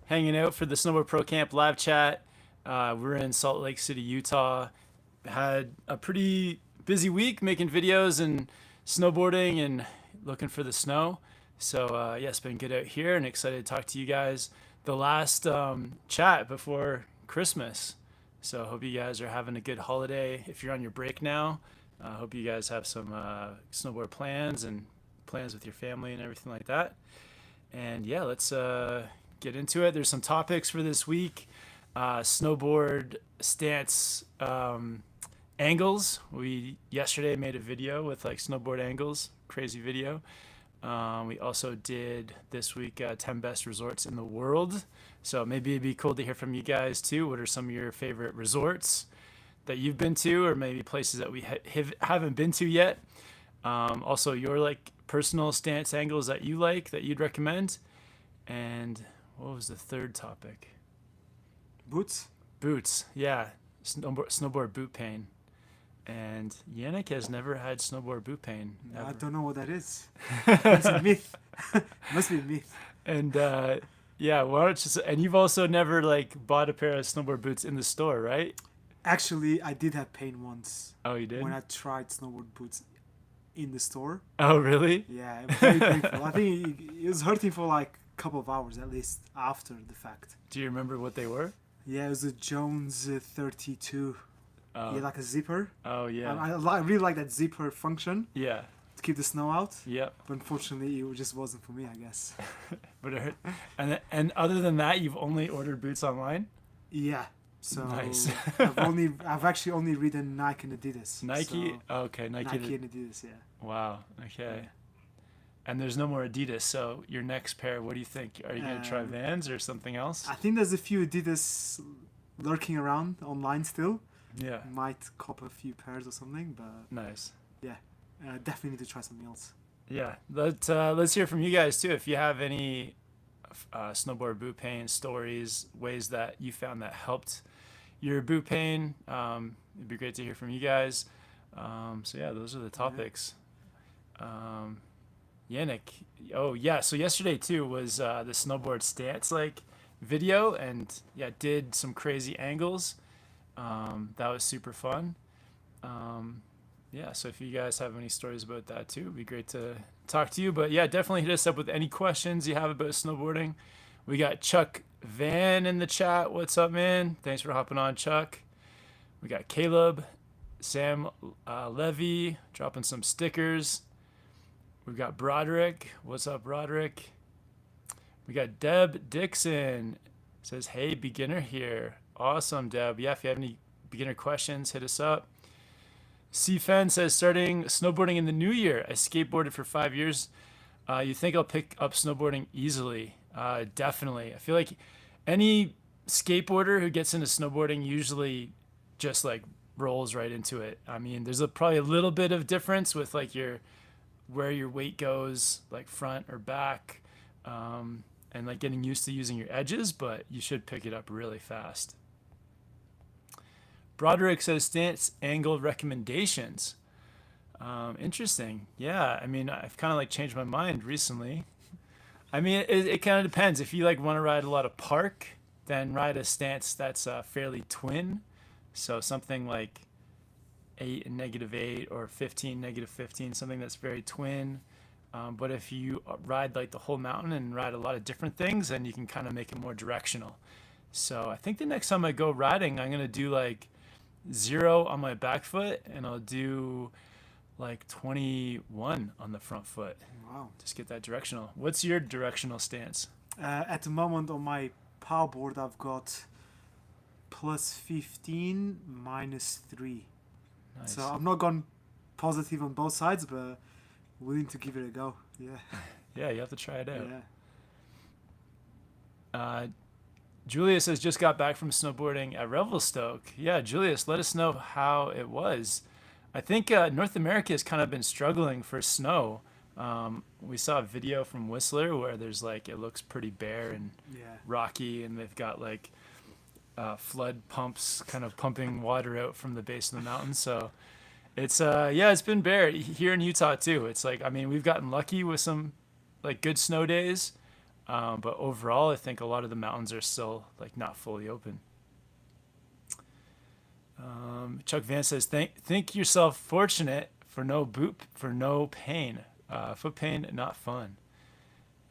hanging out for the Snowboard Pro Camp live chat. We're in Salt Lake City, Utah. Had a pretty busy week making videos and snowboarding and looking for the snow. So yeah, it's been good out here and excited to talk to you guys. The last chat before Christmas. So hope you guys are having a good holiday. If you're on your break now, hope you guys have some snowboard plans and plans with your family and everything like that. And yeah, let's get into it. There's some topics for this week. Snowboard stance angles. We yesterday made a video with like snowboard angles, crazy video. We also did this week 10 best resorts in the world. So maybe it'd be cool to hear from you guys too. What are some of your favorite resorts that you've been to, or maybe places that we haven't been to yet? Also, your like personal stance angles that you like that you'd recommend. And what was the third topic? Boots? Boots, yeah. Snowboard boot pain. And Yannick has never had snowboard boot pain. I don't know what that is. It's a myth. Must be a myth. And yeah, why don't you, and you've also never like bought a pair of snowboard boots in the store, right? Actually, I did have pain once. Oh, you did? When I tried snowboard boots in the store. Oh, really? Yeah, it was very painful. I think it was hurting for like a couple of hours at least after the fact. Do you remember what they were? Yeah, it was a Jones 32. Oh. Yeah, like a zipper. Oh, yeah. I really like that zipper function. Yeah. To keep the snow out. Yep. But unfortunately, it just wasn't for me, I guess. But it hurt. And other than that, you've only ordered boots online? Yeah. So nice. I've actually only ridden Nike and Adidas. Nike? So Oh, okay, Nike and Adidas, yeah. Wow. Okay. Yeah. And there's no more Adidas. So your next pair, what do you think? Are you gonna try Vans or something else? I think there's a few Adidas lurking around online still. Yeah. Might cop a few pairs or something, but Nice. yeah, definitely need to try something else. Yeah. Let's hear from you guys too. If you have any snowboard boot pain stories, ways that you found that helped your boot pain, it'd be great to hear from you guys. So yeah, those are the topics. Yannick, oh yeah, so yesterday too was the snowboard stance like video, and yeah, did some crazy angles. That was super fun. Yeah, so if you guys have any stories about that too, it'd be great to talk to you. But yeah, definitely hit us up with any questions you have about snowboarding. We got Chuck Van in the chat. What's up, man? Thanks for hopping on, Chuck. We got Caleb, Sam Levy dropping some stickers. We've got Broderick. What's up, Broderick? We got Deb Dixon. Says, hey, beginner here. Awesome, Deb. Yeah, if you have any beginner questions, hit us up. C-Fen says, starting snowboarding in the new year. I skateboarded for 5 years. You think I'll pick up snowboarding easily? Definitely. I feel like any skateboarder who gets into snowboarding usually just like rolls right into it. I mean, there's probably a little bit of difference with like where your weight goes, like front or back, and like getting used to using your edges, but you should pick it up really fast. Broderick says stance angle recommendations. Interesting. Yeah, I mean, I've kind of like changed my mind recently. I mean, it kind of depends. If you like want to ride a lot of park, then ride a stance that's fairly twin. So something like 8 and -8 or 15, -15, something that's very twin. But if you ride like the whole mountain and ride a lot of different things, then you can kind of make it more directional. So I think the next time I go riding, I'm going to do like 0 on my back foot, and I'll do like 21 on the front foot. Wow. Just get that directional. What's your directional stance? At the moment on my power board, I've got +15, -3. Nice. So I'm not gone positive on both sides, but willing to give it a go. Yeah. Yeah, you have to try it out. Yeah. Julius has just got back from snowboarding at Revelstoke. Yeah, Julius, let us know how it was. I think North America has kind of been struggling for snow. We saw a video from Whistler where there's like, it looks pretty bare and rocky, and they've got like flood pumps kind of pumping water out from the base of the mountain. So it's yeah, it's been bare here in Utah too. It's like, I mean, we've gotten lucky with some like good snow days, But overall, I think a lot of the mountains are still like not fully open. Chuck Van says, think yourself fortunate for no pain. Foot pain, not fun.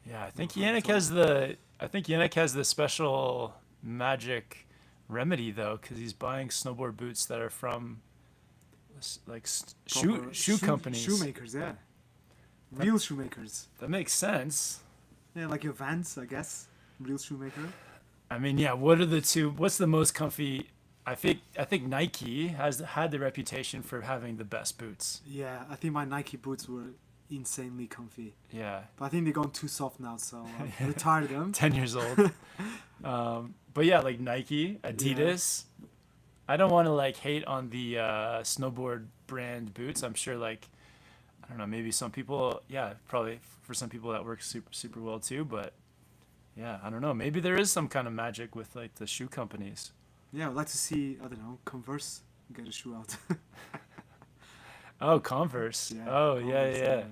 Yeah, I think No fun at Yannick all. has the I think Yannick has the special magic remedy though, because he's buying snowboard boots that are from like Proper shoe companies. shoemakers, yeah. That, Real shoemakers. that makes sense. Yeah, like your Vans, I guess. Real shoemaker. I mean, yeah. What are the two? What's the most comfy? I think Nike has had the reputation for having the best boots. Yeah, I think my Nike boots were insanely comfy. Yeah, But I think they've gone too soft now, so I've retired them. 10 years old. But yeah, like Nike, Adidas. I don't want to like hate on the snowboard brand boots. I'm sure like I don't know, maybe some people, yeah, probably for some people that works super well too. But yeah, I don't know. Maybe there is some kind of magic with like the shoe companies. Yeah, I'd like to see, I don't know, Converse get a shoe out. Oh, Converse. Yeah, Oh, Converse, yeah.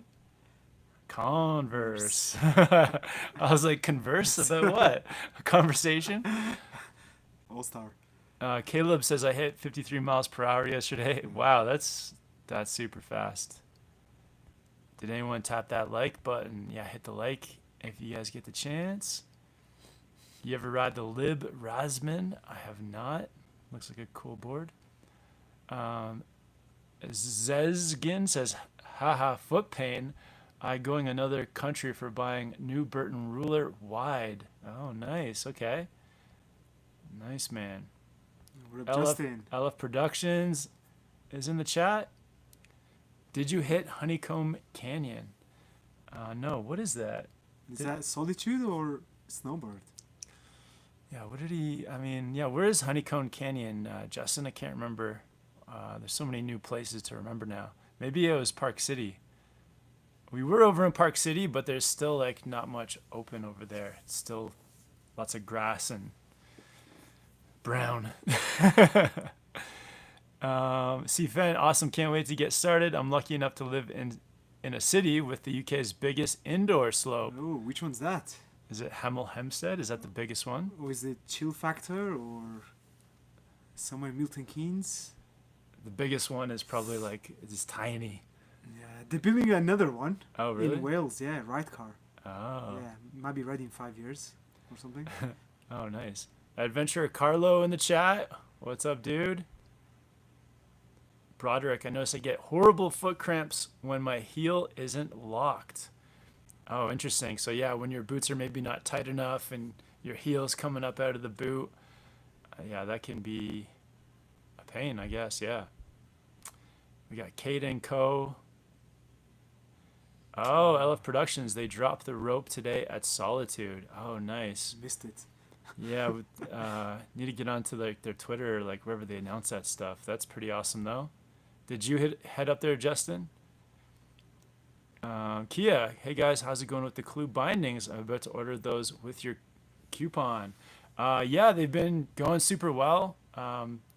Converse. I was like, converse about what? A conversation? All Star. Caleb says I hit 53 miles per hour yesterday. Wow, that's super fast. Did anyone tap that like button? Yeah, hit the like if you guys get the chance. You ever ride the Lib Rasman? I have not. Looks like a cool board. Zezgin says, haha, foot pain. I going another country for buying new Burton ruler wide. Oh, nice. Okay. Nice, man. What up, Justin? LF Productions is in the chat. Did you hit Honeycomb Canyon? No. What is that? Is that Solitude or Snowbird? Yeah, what did he... I mean, yeah, where is Honeycomb Canyon, Justin? I can't remember. There's so many new places to remember now. Maybe it was Park City. We were over in Park City, but there's still, like, not much open over there. It's still lots of grass and brown. CFN, awesome. Can't wait to get started. I'm lucky enough to live in a city with the UK's biggest indoor slope. Oh, which one's that? Is it Hemel Hempstead? Is that the biggest one? Or is it Chill Factor or somewhere in Milton Keynes? The biggest one is probably like it's tiny. Yeah, they're building another one. Oh, really? In Wales, yeah, Car. Oh. Yeah, might be ready in 5 years or something. Oh, nice. Adventurer Carlo in the chat. What's up, dude? Broderick, I notice I get horrible foot cramps when my heel isn't locked. Oh, interesting. So yeah, when your boots are maybe not tight enough and your heel's coming up out of the boot, yeah, that can be a pain, I guess. Yeah. We got Kate and Co. Oh, LF Productions. They dropped the rope today at Solitude. Oh, nice. Missed it. Yeah, need to get onto like their Twitter, or like wherever they announce that stuff. That's pretty awesome, though. Did you head up there, Justin? Kia, hey guys, how's it going with the Clue bindings? I'm about to order those with your coupon. Yeah, they've been going super well.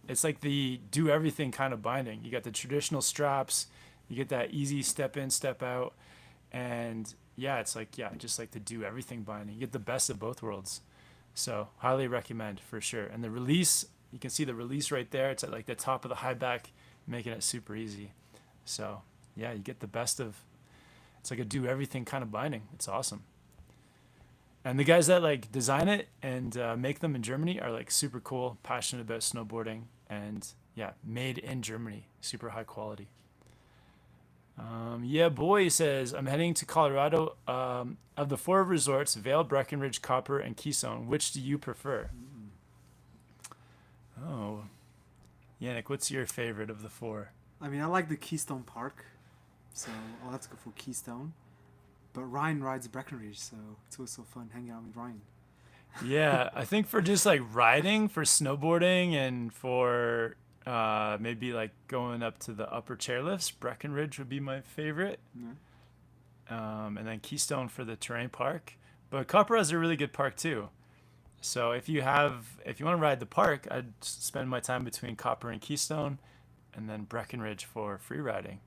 It's like the do everything kind of binding. You got the traditional straps, you get that easy step in, step out, and yeah, it's like just like the do everything binding. You get the best of both worlds. So highly recommend for sure. And the release, you can see the release right there. It's at like the top of the high back, making it super easy. So yeah, you get the best of. It's like a do everything kind of binding. It's awesome. And the guys that like design it and make them in Germany are like super cool, passionate about snowboarding, and yeah, made in Germany, super high quality. Yeah, boy says I'm heading to Colorado. Of the 4 resorts, Vail, Breckenridge, Copper, and Keystone, which do you prefer? Oh, Yannick, what's your favorite of the 4? I mean, I like the Keystone Park, so I'll have to go for Keystone. But Ryan rides Breckenridge, so it's always so fun hanging out with Ryan. Yeah, I think for just like riding, for snowboarding, and for maybe like going up to the upper chairlifts, Breckenridge would be my favorite. Yeah. And then Keystone for the terrain park. But Copper has a really good park too. So if you want to ride the park, I'd spend my time between Copper and Keystone, and then Breckenridge for free riding.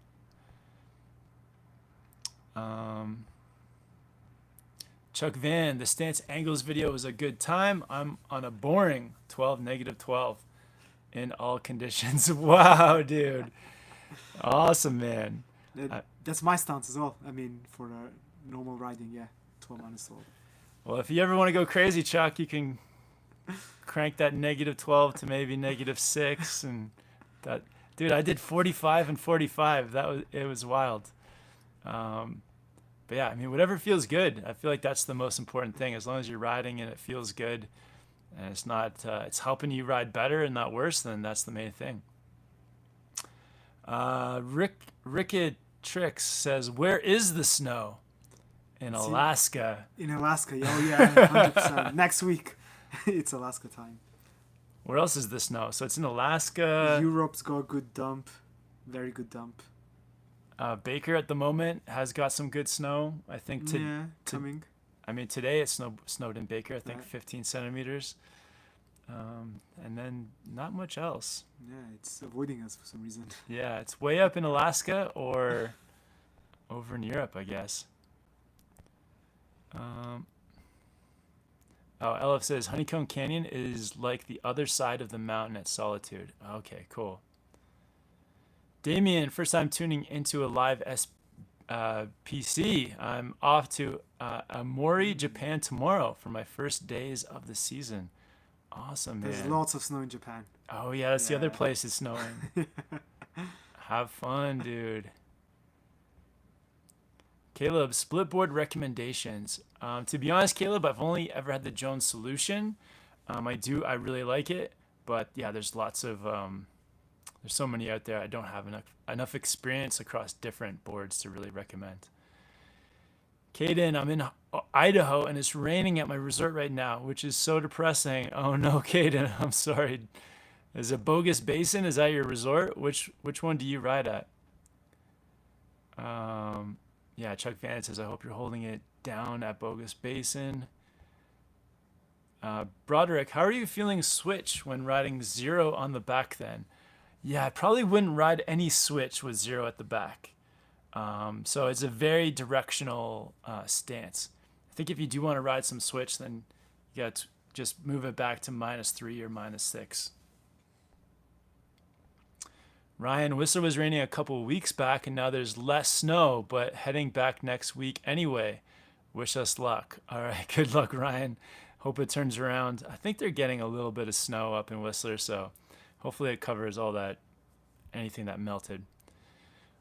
Chuck Van, the stance angles video was a good time. I'm on a boring 12, -12 in all conditions. Wow, dude. Awesome, man. That's my stance as well. I mean, for normal riding, yeah, 12 -12. Well, if you ever want to go crazy, Chuck, you can crank that -12 to maybe -6, and that, dude, I did 45 and 45. It was wild. But yeah, I mean, whatever feels good. I feel like that's the most important thing. As long as you're riding and it feels good, and it's not, it's helping you ride better and not worse, then that's the main thing. Rickett Tricks says, "Where is the snow?" In Alaska. In Alaska, oh yeah, 100%. Next week, it's Alaska time. Where else is the snow? So it's in Alaska. Europe's got a good dump, very good dump. Baker at the moment has got some good snow. I think coming. I mean, today it snowed in Baker. I think Right. 15 centimeters. And then not much else. Yeah, it's avoiding us for some reason. Yeah, it's way up in Alaska or over in Europe, I guess. LF says Honeycomb Canyon is like the other side of the mountain at Solitude. Okay, cool. Damien, first time tuning into a live PC. I'm off to Amori, Japan tomorrow for my first days of the season. Awesome, man. There's lots of snow in Japan. Oh, yeah, that's the other place it's snowing. Have fun, dude. Caleb, split board recommendations. To be honest, Caleb, I've only ever had the Jones Solution. I really like it, but yeah, there's lots of there's so many out there. I don't have enough experience across different boards to really recommend. Caden, I'm in Idaho and it's raining at my resort right now, which is so depressing. Oh no, Caden, I'm sorry. Is it Bogus Basin? Is that your resort? Which one do you ride at? Yeah, Chuck Van says, I hope you're holding it down at Bogus Basin. Broderick, how are you feeling switch when riding 0 on the back then? Yeah, I probably wouldn't ride any switch with 0 at the back. So it's a very directional stance. I think if you do want to ride some switch, then you got to just move it back to -3 or -6. Ryan, Whistler was raining a couple of weeks back, and now there's less snow, but heading back next week anyway. Wish us luck. All right, good luck, Ryan. Hope it turns around. I think they're getting a little bit of snow up in Whistler, so hopefully it covers all that, anything that melted.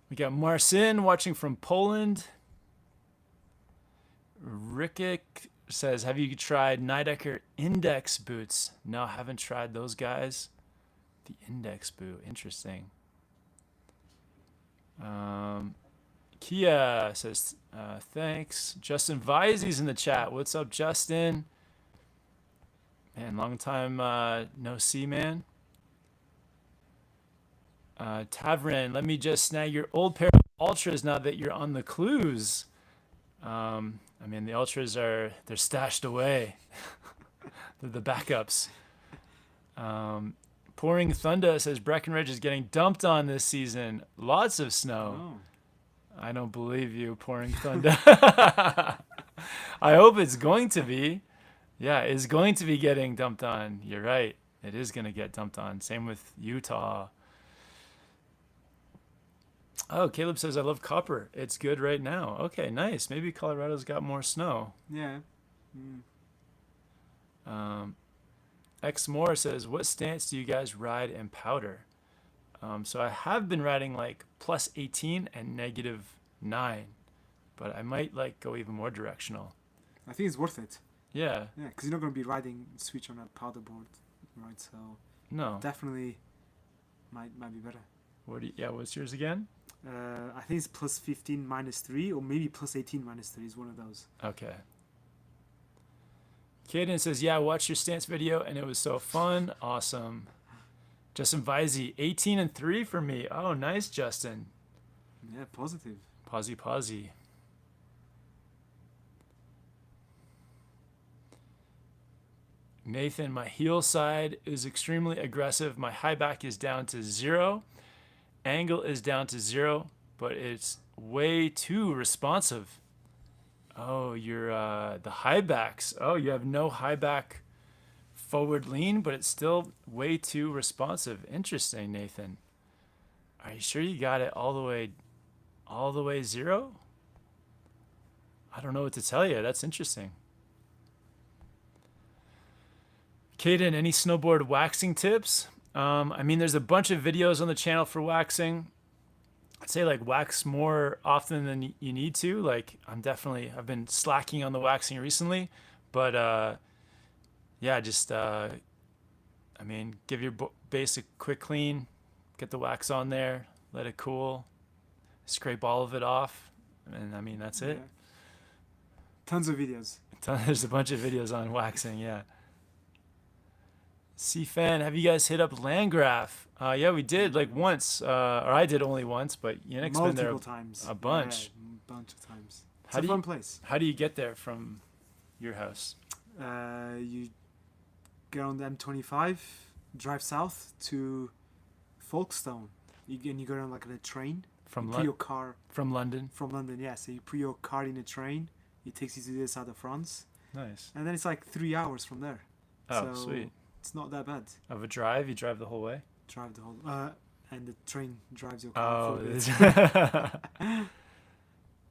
We got Marcin watching from Poland. Rickett says, have you tried Nidecker Index boots? No, haven't tried those guys. The Index boot, interesting. Kia says, thanks. Justin Visey's in the chat. What's up, Justin? Man, long time no see, man. Tavern, let me just snag your old pair of Ultras now that you're on the clues. I mean, the Ultras they're stashed away. They're the backups. Pouring Thunder says Breckenridge is getting dumped on this season. Lots of snow. Oh. I don't believe you, Pouring Thunder. I hope it's going to be. Yeah, it's going to be getting dumped on. You're right. It is going to get dumped on. Same with Utah. Oh, Caleb says, I love copper. It's good right now. Okay, nice. Maybe Colorado's got more snow. Yeah. X Moore says, what stance do you guys ride in powder? So I have been riding like +18 and -9, but I might like go even more directional. I think it's worth it. Yeah. Yeah, because you're not going to be riding switch on a powder board, right? So No. definitely might be better. What's yours again? I think it's +15 -3, or maybe +18 -3 is one of those. Okay. Caden says, yeah, I watched your stance video and it was so fun. Awesome. Justin Visey, 18 and 3 for me. Oh, nice, Justin. Yeah, positive. Posy. Nathan, my heel side is extremely aggressive. My high back is down to 0. Angle is down to 0, but it's way too responsive. Oh, you're the high backs. Oh, you have no high back forward lean, but it's still way too responsive. Interesting, Nathan. Are you sure you got it all the way zero? I don't know what to tell you. That's interesting. Caden, any snowboard waxing tips? I mean, there's a bunch of videos on the channel for waxing. I'd say like wax more often than you need to. Like I've been slacking on the waxing recently, but yeah, just I mean, give your basic quick clean, get the wax on there, let it cool, scrape all of it off, and I mean that's it. Yeah. Tons of videos. There's a bunch of videos on waxing, yeah. C-Fan, have you guys hit up Landgraph? Yeah, we did like once, or I did only once, but Yannick's been there Multiple times. a bunch. Yeah, bunch of times. It's How a do fun you- place. How do you get there from your house? You get on the M25, drive south to Folkestone. And you go on like a train. From You put your car from London? from London, yeah. So you put your car in a train. It takes you to the south of France, Nice. and then it's like 3 hours from there. Oh, So sweet. It's not that bad. Of a drive? You drive the whole way? Drive the whole, and the train drives your car Oh, for a bit.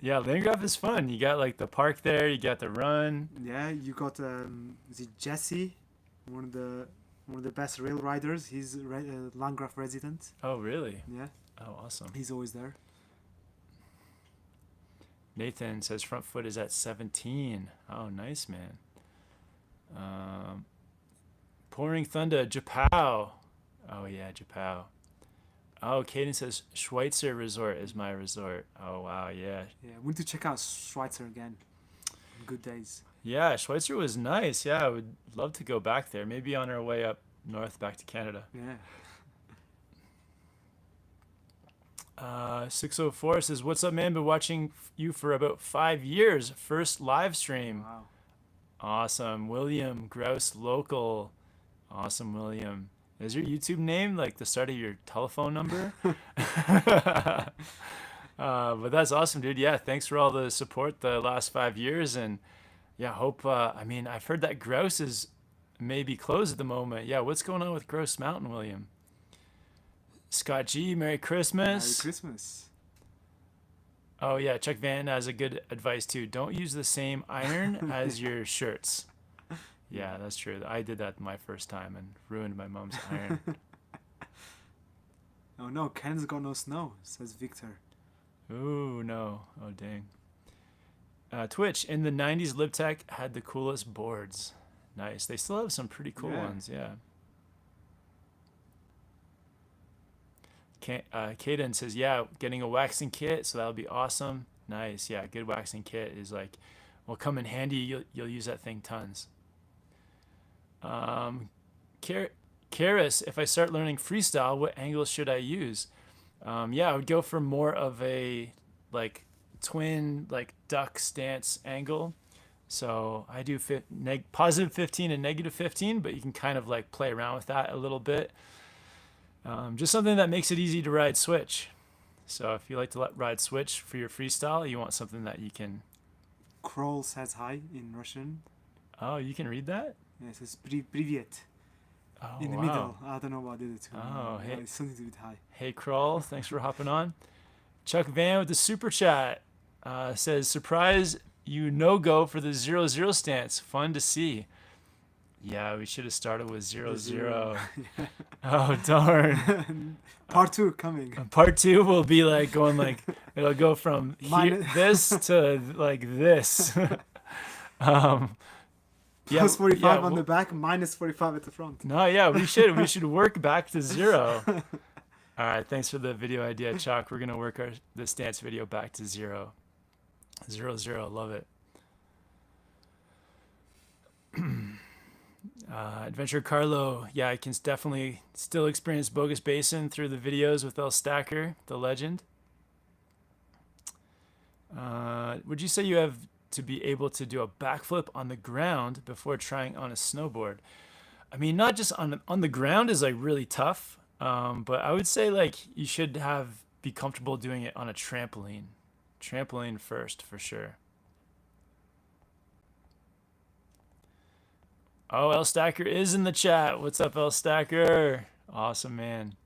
yeah, Landgraf is fun. You got like the park there, you got the run. Yeah, you got is it Jesse, one of the best rail riders. He's a Landgraf resident. Oh, really? Yeah, Oh, awesome. he's always there. Nathan says front foot is at 17. Oh, nice, man. Pouring Thunder, Japao. Oh, yeah, Japao. Oh, Caden says Schweitzer Resort is my resort. Oh, wow, yeah. Yeah, we need to check out Schweitzer again. Good days. Yeah, Schweitzer was nice. Yeah, I would love to go back there. Maybe on our way up north back to Canada. Yeah. 604 says, what's up, man? Been watching you for about 5 years. First live stream. Wow. Awesome. William Grouse Local. Awesome, William. Is your YouTube name like the start of your telephone number? But that's awesome, dude. Yeah, thanks for all the support the last 5 years. And yeah, hope, I mean, I've heard that Grouse is maybe closed at the moment. Yeah, what's going on with Grouse Mountain, William? Scott G, Merry Christmas. Merry Christmas. Oh, yeah, Chuck Van has a good advice too. Don't use the same iron as your shirts. Yeah, that's true. I did that my first time and ruined my mom's iron. Oh no, Canada's got no snow, says Victor. Ooh, no. Oh, dang. Twitch, in the 90s, LibTech had the coolest boards. Nice. They still have some pretty cool Yeah. ones, yeah. Kaden says, yeah, getting a waxing kit, so that'll be awesome. Nice. Yeah, good waxing kit is like, will come in handy. You'll use that thing tons. Karis, if I start learning freestyle, what angles should I use? Yeah, I would go for more of a like twin like duck stance angle. So I do positive 15 and negative 15, but you can kind of like play around with that a little bit. Just something that makes it easy to ride switch. So if you like to ride switch for your freestyle, you want something that you can. Kroll says hi in Russian. Oh, you can read that? Yeah, it says Привет Oh, in the wow. middle. I don't know about the other two. Oh, hey. It's something to do with hi. Hey, Kroll, thanks for hopping on. Chuck Van with the super chat says, surprise you no-go for the 0-0 stance. Fun to see. Yeah, we should have started with 0-0. Oh, darn. Part 2 coming. Part 2 will be like going like, it'll go from this to like this. Yeah, Plus 45 yeah, on the back, minus 45 at the front. No, yeah, we should work back to 0. All right, thanks for the video idea, Chuck. We're gonna work the stance video back to 0. 0-0, love it. Adventure Carlo, yeah, I can definitely still experience Bogus Basin through the videos with El Stacker, the legend. Would you say you have to be able to do a backflip on the ground before trying on a snowboard? I mean, not just on the ground is like really tough, but I would say like you should be comfortable doing it on a trampoline. Trampoline first for sure. Oh, L Stacker is in the chat. What's up, L Stacker? Awesome, man.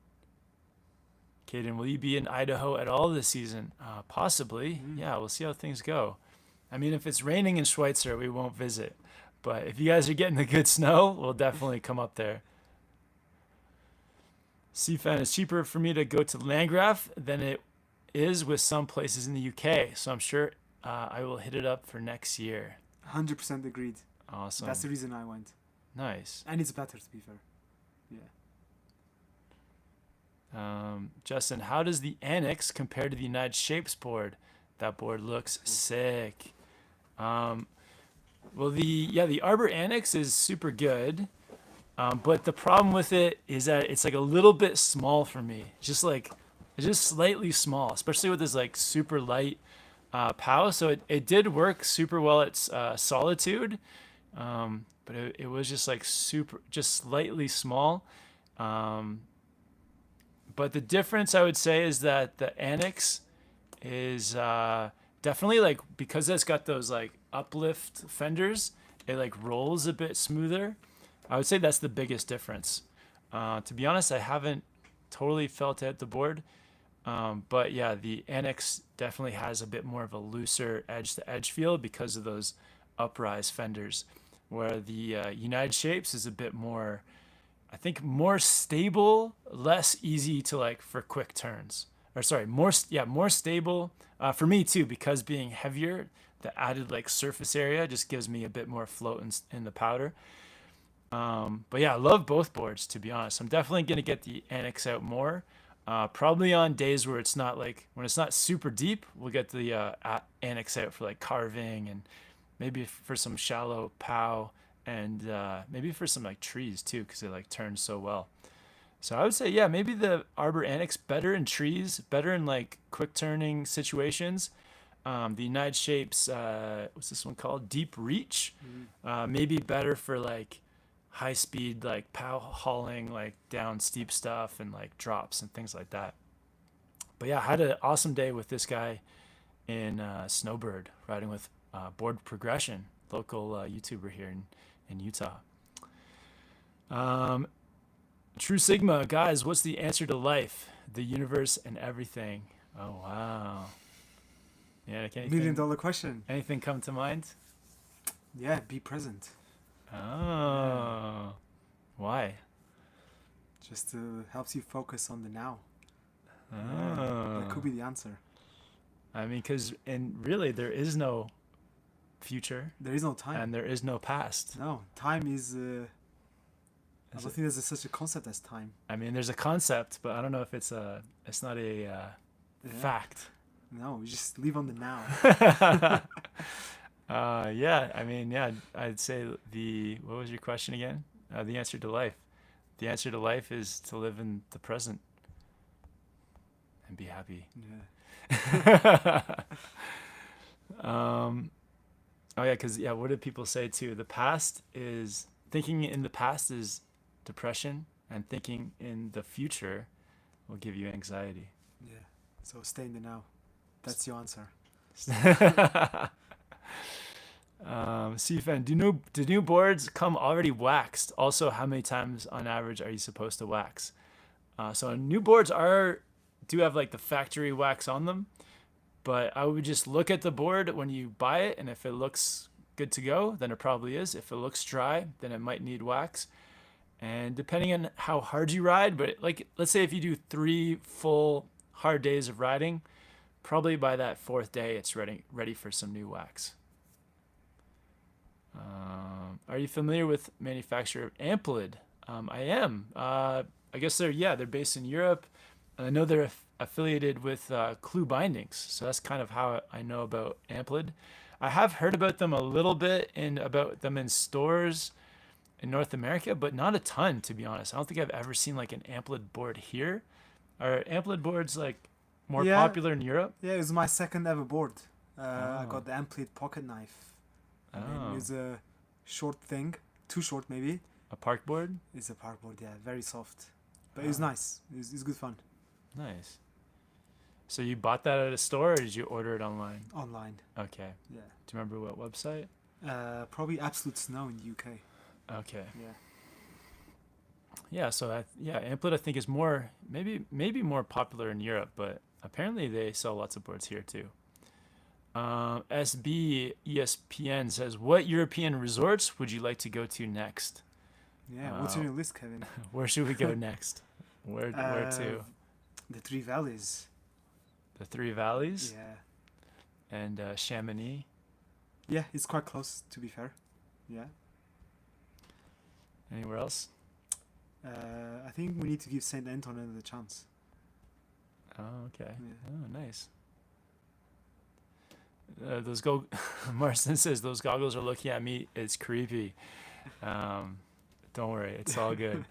Caden, will you be in Idaho at all this season? Possibly. Yeah, we'll see how things go. I mean, if it's raining in Schweitzer, we won't visit. But if you guys are getting the good snow, we'll definitely come up there. CFAN, it's cheaper for me to go to Landgraf than it is with some places in the UK. So I'm sure I will hit it up for next year. 100% agreed. Awesome. That's the reason I went. Nice. And it's better, to be fair. Yeah. Justin, how does the Annex compare to the United Shapes board? That board looks sick. Well, the Arbor Annex is super good, but the problem with it is that it's like a little bit small for me. It's just slightly small, especially with this like super light POW. So it did work super well at Solitude, but it was just like just slightly small. But the difference I would say is that the Annex is definitely like, because it's got those like uplift fenders, it like rolls a bit smoother. I would say that's the biggest difference. To be honest, I haven't totally felt it at the board. But yeah, the Annex definitely has a bit more of a looser edge to edge feel because of those uprise fenders, where the United Shapes is a bit more, I think, more stable, less easy to like for quick turns. Or sorry, more stable for me too, because being heavier, the added like surface area just gives me a bit more float in the powder. But yeah, I love both boards, to be honest. I'm definitely gonna get the Annex out more. Probably on days where it's not like, when it's not super deep, we'll get the Annex out for like carving and maybe for some shallow POW, and maybe for some like trees too, because it like turns so well. So I would say, yeah, maybe the Arbor Annex better in trees, better in like quick turning situations. The United Shapes, what's this one called? Deep Reach. Maybe better for like high speed, like POW hauling, like down steep stuff and like drops and things like that. But yeah, I had an awesome day with this guy in Snowbird, riding with Board Progression, local YouTuber here in Utah. True Sigma, guys, what's the answer to life, the universe, and everything? Oh, wow. Yeah, $1 million question. Anything come to mind? Yeah, be present. Oh. Why? Just helps you focus on the now. Oh. That could be the answer. I mean, because really, there is no future. There is no time. And there is no past. No, time is... I don't think there's such a concept as time. I mean, there's a concept, but I don't know if it's not a fact. No, we just live on the now. Yeah, I mean, yeah, I'd say what was your question again? The answer to life. The answer to life is to live in the present and be happy. Yeah. Oh yeah, because what did people say too? Thinking in the past is depression, and thinking in the future will give you anxiety. Yeah. So stay in the now. That's your answer. CFN, do new boards come already waxed? Also, how many times on average are you supposed to wax? So new boards do have like the factory wax on them, but I would just look at the board when you buy it, and if it looks good to go, then it probably is. If it looks dry, then it might need wax. And depending on how hard you ride, but like, let's say if you do 3 full hard days of riding, probably by that 4th day, it's ready for some new wax. Are you familiar with manufacturer Amplid? I am. I guess they're based in Europe. I know they're affiliated with Clue Bindings, so that's kind of how I know about Amplid. I have heard about them a little bit about them in stores in North America, but not a ton, to be honest. I don't think I've ever seen like an Amplid board here. Are Amplid boards like more popular in Europe? Yeah, it was my second ever board. I got the Amplid pocket knife. It was a short thing, too short maybe. A park board? It's a park board, yeah, very soft. But it was nice. It was good fun. Nice. So you bought that at a store, or did you order it online? Online. Okay. Yeah. Do you remember what website? Probably Absolute Snow in the UK. Okay. Yeah. Yeah. So yeah, Amplit I think is more maybe more popular in Europe, but apparently they sell lots of boards here too. SB ESPN says, "What European resorts would you like to go to next? Yeah. What's Uh, on your list, Kevin? where should we go next? Where Uh, to? the Three Valleys. The Three Valleys Yeah. and Chamonix. Yeah, it's quite close to be fair. Yeah. Anywhere else? I think we need to give Saint Anton another chance. Oh, okay. Yeah. Oh, nice. Those go. Marston says those goggles are looking at me. It's creepy. Um, don't worry, it's all good.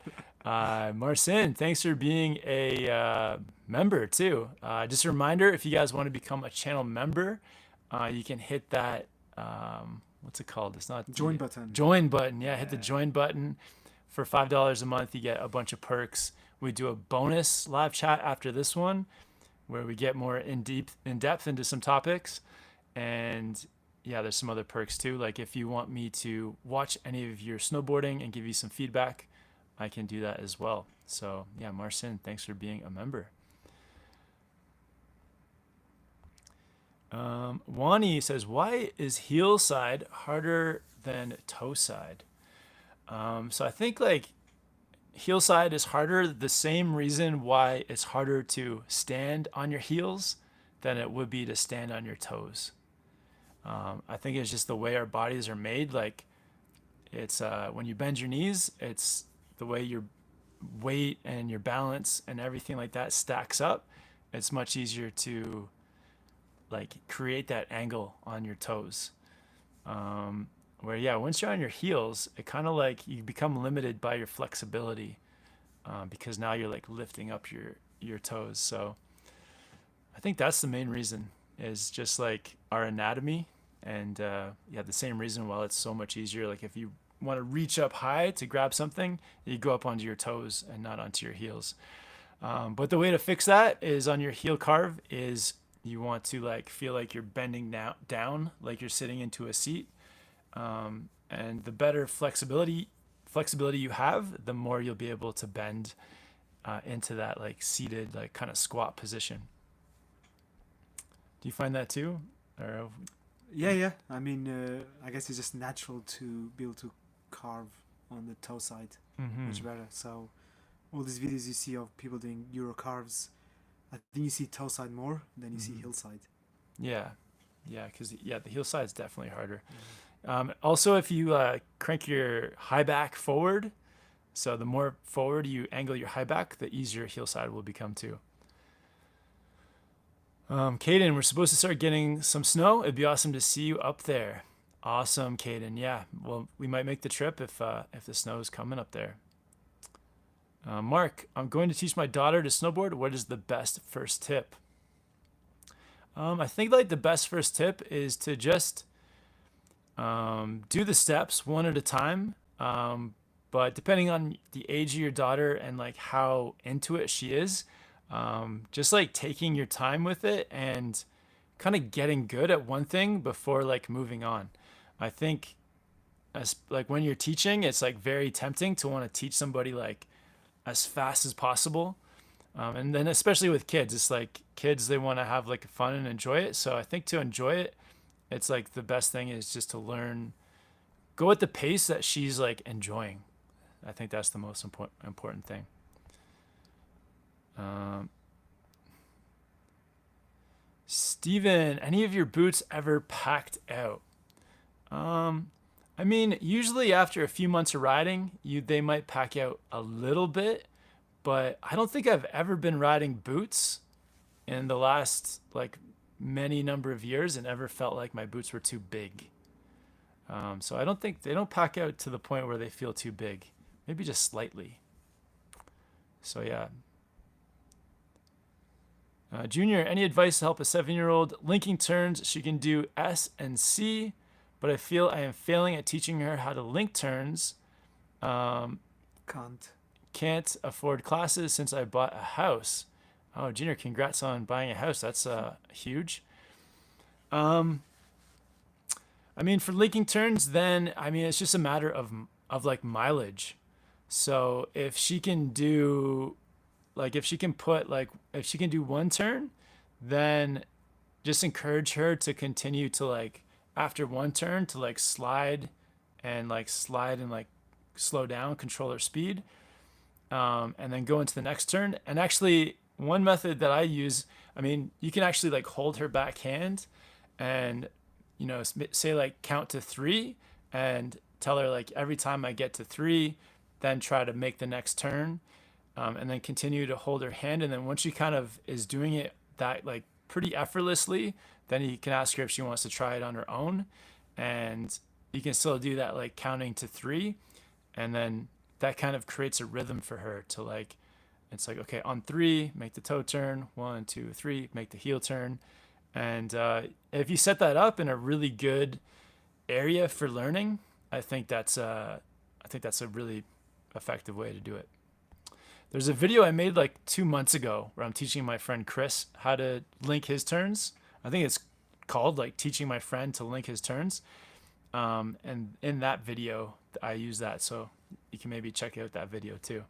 Marcin, thanks for being a member too. Just a reminder, if you guys want to become a channel member, you can hit that. What's it called? It's not Join button. Join button. Yeah, hit the Yeah. join button. For $5 a month, you get a bunch of perks. We do a bonus live chat after this one, where we get more in depth into some topics, and yeah, there's some other perks too. Like if you want me to watch any of your snowboarding and give you some feedback, I can do that as well. So yeah, Marcin, thanks for being a member. Wani says, why is heel side harder than toe side? So I think like heel side is harder, the same reason why it's harder to stand on your heels than it would be to stand on your toes. I think it's just the way our bodies are made. Like it's when you bend your knees, it's the way your weight and your balance and everything like that stacks up. It's much easier to like create that angle on your toes. Where yeah, once you're on your heels, it kind of like you become limited by your flexibility because now you're like lifting up your toes. So I think that's the main reason, is just like our anatomy, and yeah, the same reason why it's so much easier. Like if you want to reach up high to grab something, you go up onto your toes and not onto your heels. But the way to fix that is on your heel carve is you want to like feel like you're bending down like you're sitting into a seat. And the better flexibility you have, the more you'll be able to bend into that like seated, like kind of squat position. Do you find that too? Or Yeah. I mean, I guess it's just natural to be able to carve on the toe side much better. So all these videos you see of people doing Euro carves, I think you see toe side more than you see heel side. yeah, because yeah, the heel side is definitely harder. Also, if you crank your high back forward, so the more forward you angle your high back, the easier heel side will become too. Caden, we're supposed to start getting some snow. It'd be awesome to see you up there. Awesome, Caden. Yeah, well, we might make the trip if the snow is coming up there. Mark, I'm going to teach my daughter to snowboard. What is the best first tip? I think like the best first tip is to just do the steps one at a time. But depending on the age of your daughter and like how into it she is, just like taking your time with it and kind of getting good at one thing before like moving on. I think as like when you're teaching, it's like very tempting to want to teach somebody like as fast as possible. And then especially with kids, it's like kids, they want to have like fun and enjoy it. So I think to enjoy it, it's like the best thing is just to learn, go at the pace that she's like enjoying. I think that's the most important thing. Steven, any of your boots ever packed out? I mean, usually after a few months of riding, they might pack out a little bit, but I don't think I've ever been riding boots in the last like many number of years and ever felt like my boots were too big. So I don't think they don't pack out to the point where they feel too big, maybe just slightly. So yeah. Junior, any advice to help a 7-year-old linking turns? She can do S and C, but I feel I am failing at teaching her how to link turns. Can't afford classes since I bought a house. Oh, Junior, congrats on buying a house. That's huge. I mean, for linking turns, then, I mean, it's just a matter of of like mileage. So if she can do like if she can put like if she can do one turn, then just encourage her to continue to like after one turn to like slide and like slow down, control her speed, and then go into the next turn. And actually, one method that I use, I mean, you can actually like hold her backhand and, you know, say like count to three and tell her like every time I get to three, then try to make the next turn, and then continue to hold her hand. And then once she kind of is doing it that like pretty effortlessly, then you can ask her if she wants to try it on her own. And you can still do that like counting to three, and then that kind of creates a rhythm for her to like, it's like, okay, on three, make the toe turn, 1, 2, 3, make the heel turn. And if you set that up in a really good area for learning, I think that's a really effective way to do it. There's a video I made like 2 months ago where I'm teaching my friend Chris how to link his turns. I think it's called like teaching my friend to link his turns. And in that video, I use that. So you can maybe check out that video too.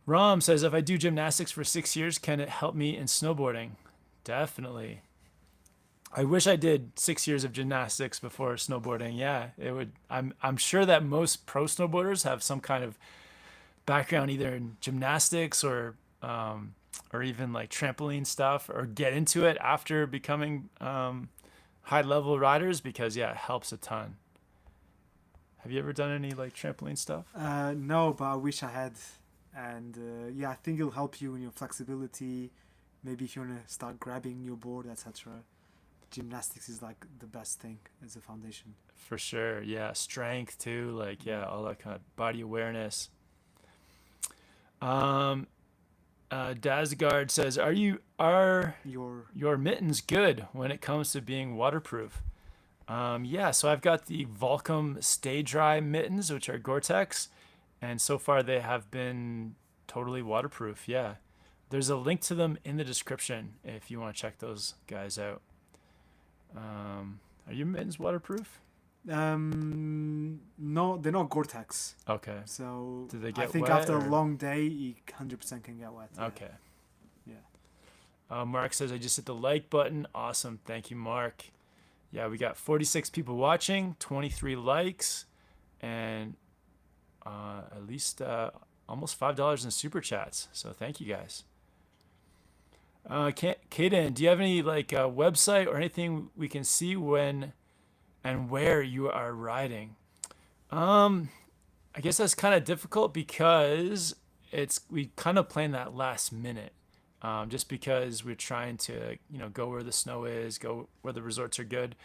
Rom says, if I do gymnastics for 6 years, can it help me in snowboarding? Definitely. I wish I did 6 years of gymnastics before snowboarding. Yeah, it would. I'm sure that most pro snowboarders have some kind of background either in gymnastics or even like trampoline stuff, or get into it after becoming high level riders, because yeah, it helps a ton. Have you ever done any like trampoline stuff? No, but I wish I had. And yeah, I think it'll help you in your flexibility. Maybe if you want to start grabbing your board, etc. Gymnastics is like the best thing as a foundation. For sure, yeah. Strength too, like yeah, all that kind of body awareness. Dazgard says, are your mittens good when it comes to being waterproof? Yeah, so I've got the Volcom Stay Dry mittens, which are Gore-Tex, and so far they have been totally waterproof. Yeah, there's a link to them in the description if you want to check those guys out. Are your mittens waterproof? No, they're not Gore-Tex. Okay. So do they get I think wet, after or? a long day, you 100% can get wet. Yeah. Okay. Yeah. Mark says, I just hit the like button. Awesome. Thank you, Mark. Yeah, we got 46 people watching, 23 likes, and at least almost $5 in super chats. So thank you guys. Kaden, do you have any like website or anything we can see when and where you are riding? I guess that's kind of difficult because we kind of plan that last minute, just because we're trying to go where the snow is, go where the resorts are good.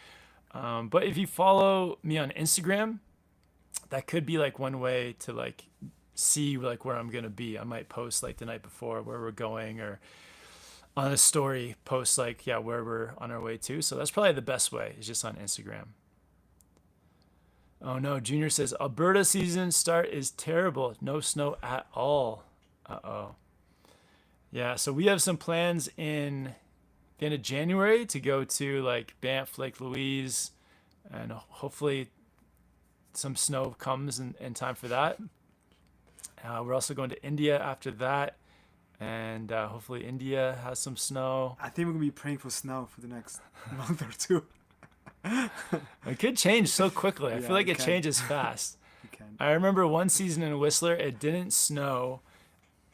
But if you follow me on Instagram, that could be like one way to like see like where I'm gonna be. I might post like the night before where we're going, or on a story post like where we're on our way to. So that's probably the best way, is just on Instagram. Oh no, Junior says Alberta season start is terrible. No snow at all. Uh-oh. Yeah, so we have some plans in the end of January to go to like Banff, Lake Louise, and hopefully some snow comes in time for that. We're also going to India after that, and hopefully India has some snow. I think we're gonna be praying for snow for the next month or two. It could change so quickly. I feel like it changes fast. I remember one season in Whistler, it didn't snow.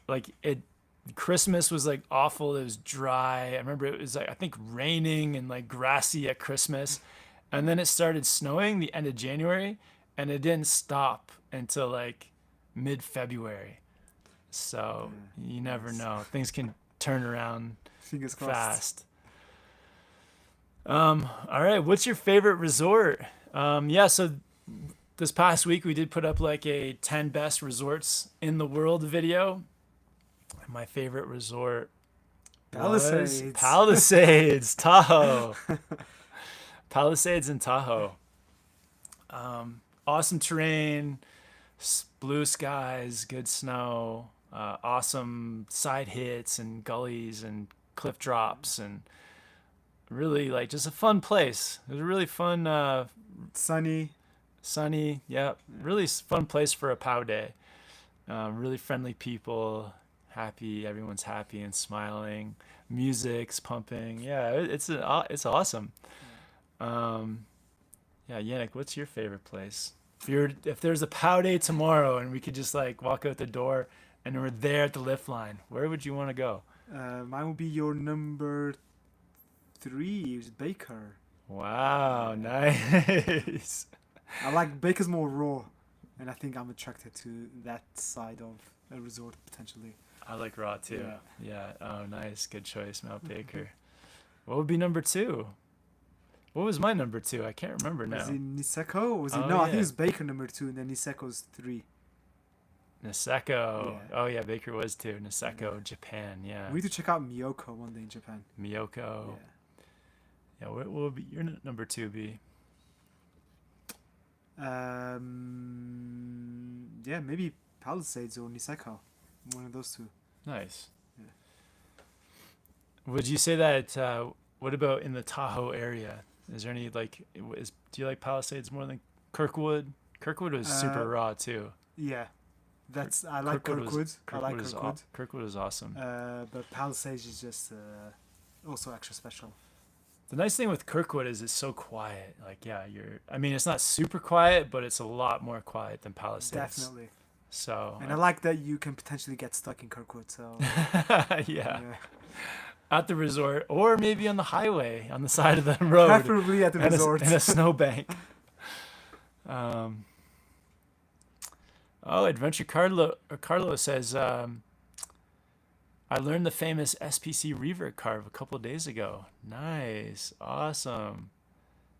Like Christmas was like awful. It was dry. I remember it was like, I think, raining and like grassy at Christmas. And then it started snowing the end of January, and it didn't stop until like mid-February. So you never know. Things can turn around fast. All right. What's your favorite resort? So this past week we did put up like a 10 best resorts in the world video. My favorite resort was Palisades, Tahoe. Palisades in Tahoe. Awesome terrain, blue skies, good snow, awesome side hits and gullies and cliff drops, and really like just a fun place. It was a really fun, sunny, sunny. Yeah, really fun place for a POW day. Really friendly people, happy. Everyone's happy and smiling. Music's pumping. Yeah, it's awesome. Um, yeah, Yannick, what's your favorite place? If there's a POW day tomorrow and we could just like walk out the door and we're there at the lift line, where would you want to go? Mine would be your number 3, is Baker. Wow, Yeah. nice. I like Baker's more raw, and I think I'm attracted to that side of a resort potentially. I like raw too. Yeah. Yeah. Oh, nice. Good choice, Mount Baker. What would be number 2? What was my number 2? I can't remember now. Was it Niseko? Or was it Oh, no? I think yeah. it was Baker number 2, and then Niseko's 3. Niseko. Yeah. Oh yeah, Baker was too. Niseko, Japan. Yeah. We need to check out Miyoko one day in Japan. Miyoko. Yeah. What will be your number 2 be? Yeah. Yeah, maybe Palisades or Niseko. One of those two. Nice. Yeah. Would you say that? What about in the Tahoe area? Is there any do you like Palisades more than Kirkwood? Kirkwood was super raw too. Yeah. I like Kirkwood. I like Kirkwood. Kirkwood is awesome. But Palisades is just also extra special. The nice thing with Kirkwood is it's so quiet. Like, yeah, it's not super quiet, but it's a lot more quiet than Palisades. Definitely. So. And I like that you can potentially get stuck in Kirkwood. So. Yeah. At the resort, or maybe on the highway, on the side of the road. Preferably at the resort. In a snowbank. Adventure Carlo says, I learned the famous SPC revert carve a couple days ago. Nice. Awesome.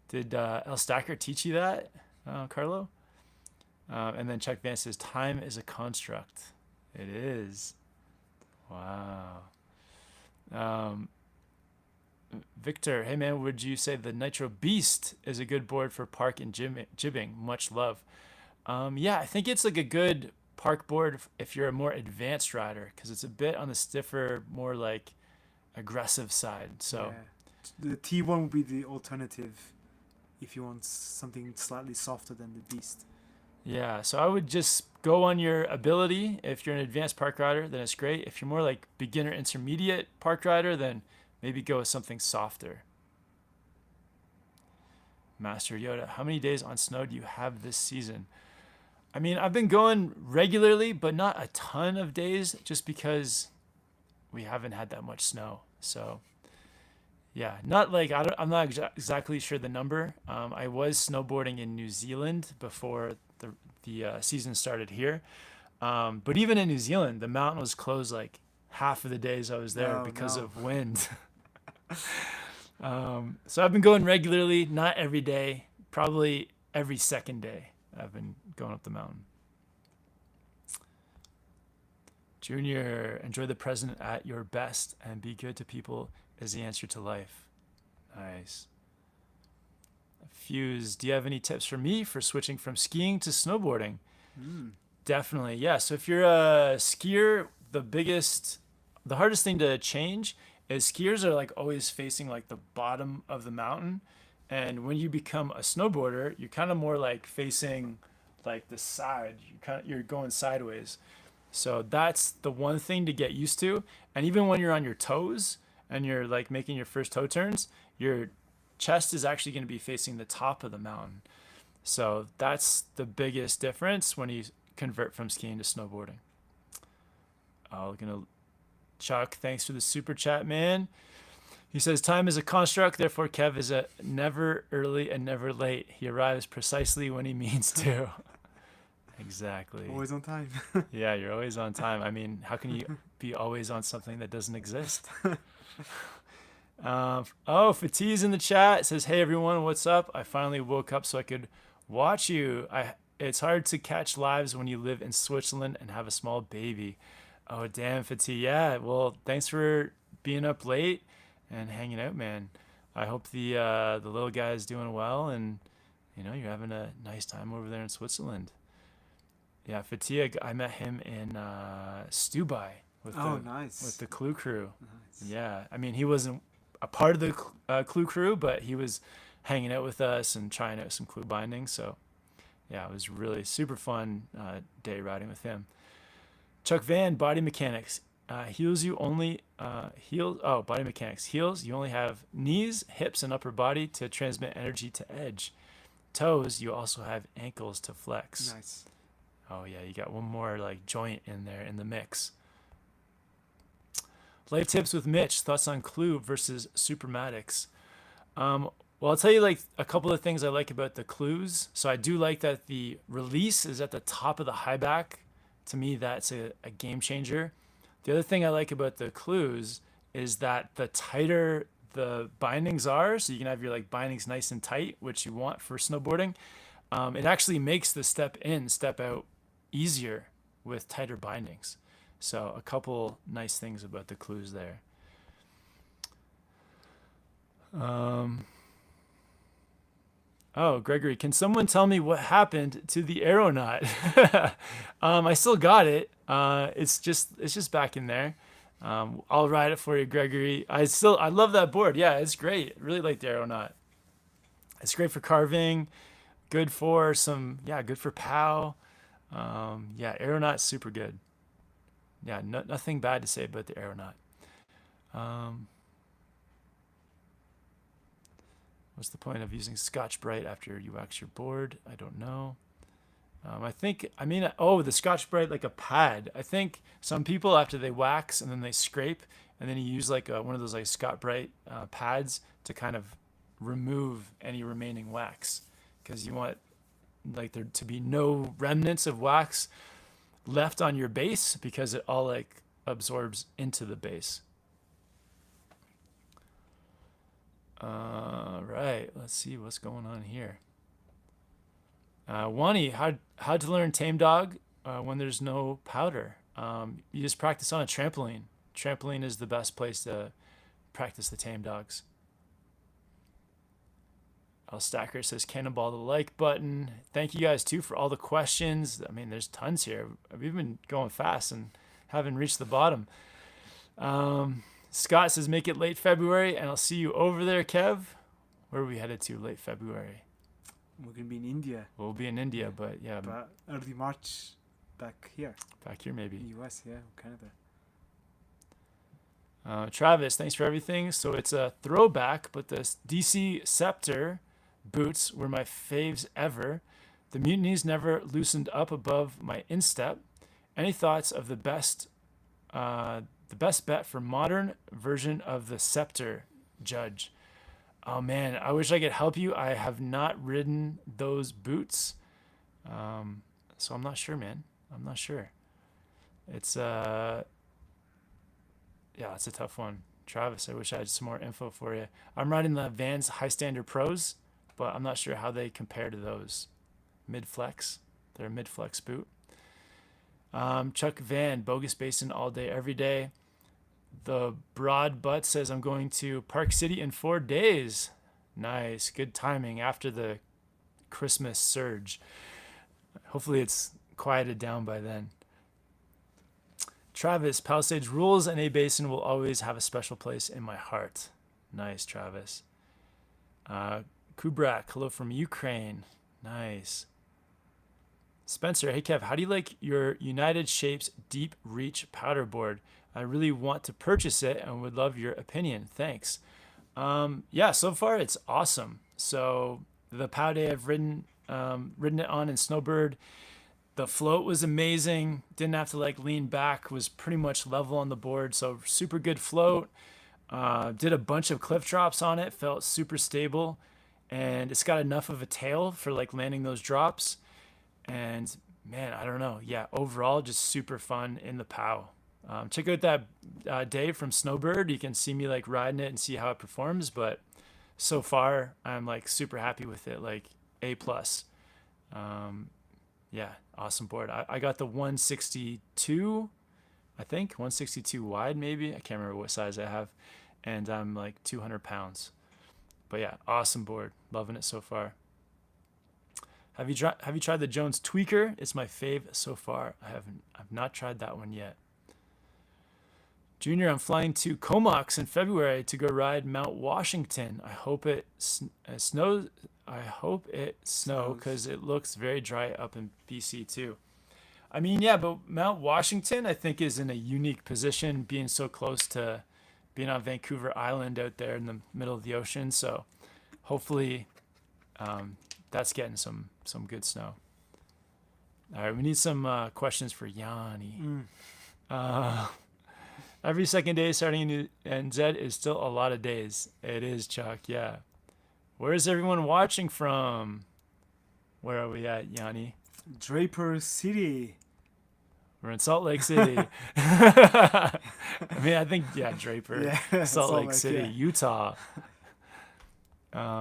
Did El Stacker teach you that, Carlo? And then Chuck Vance says, time is a construct. It is. Wow. Victor, hey man, would you say the Nitro Beast is a good board for park and jibbing? Much love. Yeah, I think it's like a good park board if you're a more advanced rider, because it's a bit on the stiffer, more like aggressive side. So the T1 would be the alternative if you want something slightly softer than the Beast. Yeah, so I would just go on your ability. If you're an advanced park rider, then it's great. If you're more like beginner intermediate park rider, then maybe go with something softer. Master Yoda, how many days on snow do you have this season? I mean, I've been going regularly, but not a ton of days, just because we haven't had that much snow. So, yeah, not like I'm not exactly sure the number. I was snowboarding in New Zealand before the season started here, but even in New Zealand, the mountain was closed like half of the days I was there because of wind. So I've been going regularly, not every day, probably every second day. I've been going up the mountain. Junior, enjoy the present at your best and be good to people is the answer to life. Nice. Fuse, do you have any tips for me for switching from skiing to snowboarding? Definitely, yeah. So if you're a skier, the hardest thing to change is skiers are like always facing like the bottom of the mountain. And when you become a snowboarder, you're kind of more like facing like the side. You're going sideways. So that's the one thing to get used to. And even when you're on your toes and you're like making your first toe turns, your chest is actually going to be facing the top of the mountain. So that's the biggest difference when you convert from skiing to snowboarding. Chuck, thanks for the super chat, man. He says, time is a construct, therefore Kev is a never early and never late. He arrives precisely when he means to. Exactly. Always on time. Yeah, you're always on time. I mean, how can you be always on something that doesn't exist? Fatih's in the chat. It says, hey everyone, what's up? I finally woke up so I could watch you. It's hard to catch lives when you live in Switzerland and have a small baby. Oh, damn, Fatih. Yeah, well, thanks for being up late and hanging out, man. I hope the little guy is doing well, and you're having a nice time over there in Switzerland. Yeah, Fatih, I met him in Stubai with the Clue crew. Nice. Yeah, I mean, he wasn't a part of the Clue crew, but he was hanging out with us and trying out some Clue binding. So Yeah, it was really super fun day riding with him. Chuck Van, body mechanics. Heels you only heels. Oh, body mechanics. Heels you only have knees, hips, and upper body to transmit energy to edge. Toes you also have ankles to flex. Nice. Oh yeah, you got one more like joint in there in the mix. Life tips with Mitch. Thoughts on Clue versus Supermatics. Well, I'll tell you like a couple of things I like about the Clues. So I do like that the release is at the top of the high back. To me, that's a game changer. The other thing I like about the Clues is that the tighter the bindings are, so you can have your like bindings nice and tight, which you want for snowboarding. It actually makes the step in, step out easier with tighter bindings. So a couple nice things about the Clues there. Oh, Gregory, can someone tell me what happened to the aeronaut? I still got it. It's just back in there. I'll ride it for you, Gregory. I love that board. Yeah, it's great. Really like the aeronaut. It's great for carving. Good for good for POW. Yeah, aeronaut's super good. Yeah, nothing bad to say about the aeronaut. What's the point of using Scotch Brite after you wax your board? I don't know. The Scotch Brite like a pad. I think some people after they wax and then they scrape and then you use like one of those like Scotch Brite pads to kind of remove any remaining wax because you want like there to be no remnants of wax left on your base because it all like absorbs into the base. Right, let's see what's going on here. Wani, how to learn Tame Dog when there's no powder? You just practice on a trampoline. Trampoline is the best place to practice the Tame Dogs. Al Stacker says cannonball the like button. Thank you guys too for all the questions. I mean, there's tons here. We've been going fast and haven't reached the bottom. Scott says make it late February and I'll see you over there, Kev. Where are we headed to late February? We're going to be in India. We'll be in India, but yeah. But early March back here. Back here maybe. US, yeah, or Canada. Travis, thanks for everything. So it's a throwback, but the DC Scepter boots were my faves ever. The mutinies never loosened up above my instep. Any thoughts of the best bet for modern version of the Scepter, Judge? Oh man, I wish I could help you. I have not ridden those boots, so I'm not sure, man. I'm not sure. It's it's a tough one. Travis, I wish I had some more info for you. I'm riding the Vans High Standard Pros, but I'm not sure how they compare to those. Mid-flex. They're a mid-flex boot. Chuck Van, Bogus Basin all day, every day. The Broad Butt says, I'm going to Park City in 4 days. Nice. Good timing after the Christmas surge. Hopefully it's quieted down by then. Travis, Palisades rules and A Basin will always have a special place in my heart. Nice, Travis. Kubrak, hello from Ukraine. Nice. Spencer, hey Kev, how do you like your United Shapes Deep Reach powder board? I really want to purchase it and would love your opinion. Thanks. So far it's awesome. So the POW day I've ridden it on in Snowbird. The float was amazing. Didn't have to like lean back. Was pretty much level on the board. So super good float. Did a bunch of cliff drops on it. Felt super stable, and it's got enough of a tail for like landing those drops. And man, I don't know. Yeah, overall just super fun in the POW. Check out that day from Snowbird. You can see me like riding it and see how it performs. But so far, I'm like super happy with it. Like A+. Yeah, awesome board. I got the 162, I think 162 wide maybe. I can't remember what size I have, and I'm like 200 pounds. But yeah, awesome board. Loving it so far. Have you tried the Jones Tweaker? It's my fave so far. I've not tried that one yet. Junior, I'm flying to Comox in February to go ride Mount Washington. I hope it snows. I hope it snow Snows. because it looks very dry up in BC too. I mean, yeah, but Mount Washington, I think, is in a unique position being so close to being on Vancouver Island out there in the middle of the ocean. So hopefully that's getting some good snow. All right, we need some questions for Yanni. Uh, every second day starting a new NZ is still a lot of days. It is, Chuck, yeah. Where is everyone watching from? Where are we at, Yanni? Draper City. We're in Salt Lake City. I mean, I think, yeah, Draper, Yeah, Salt Lake City, yeah. Utah.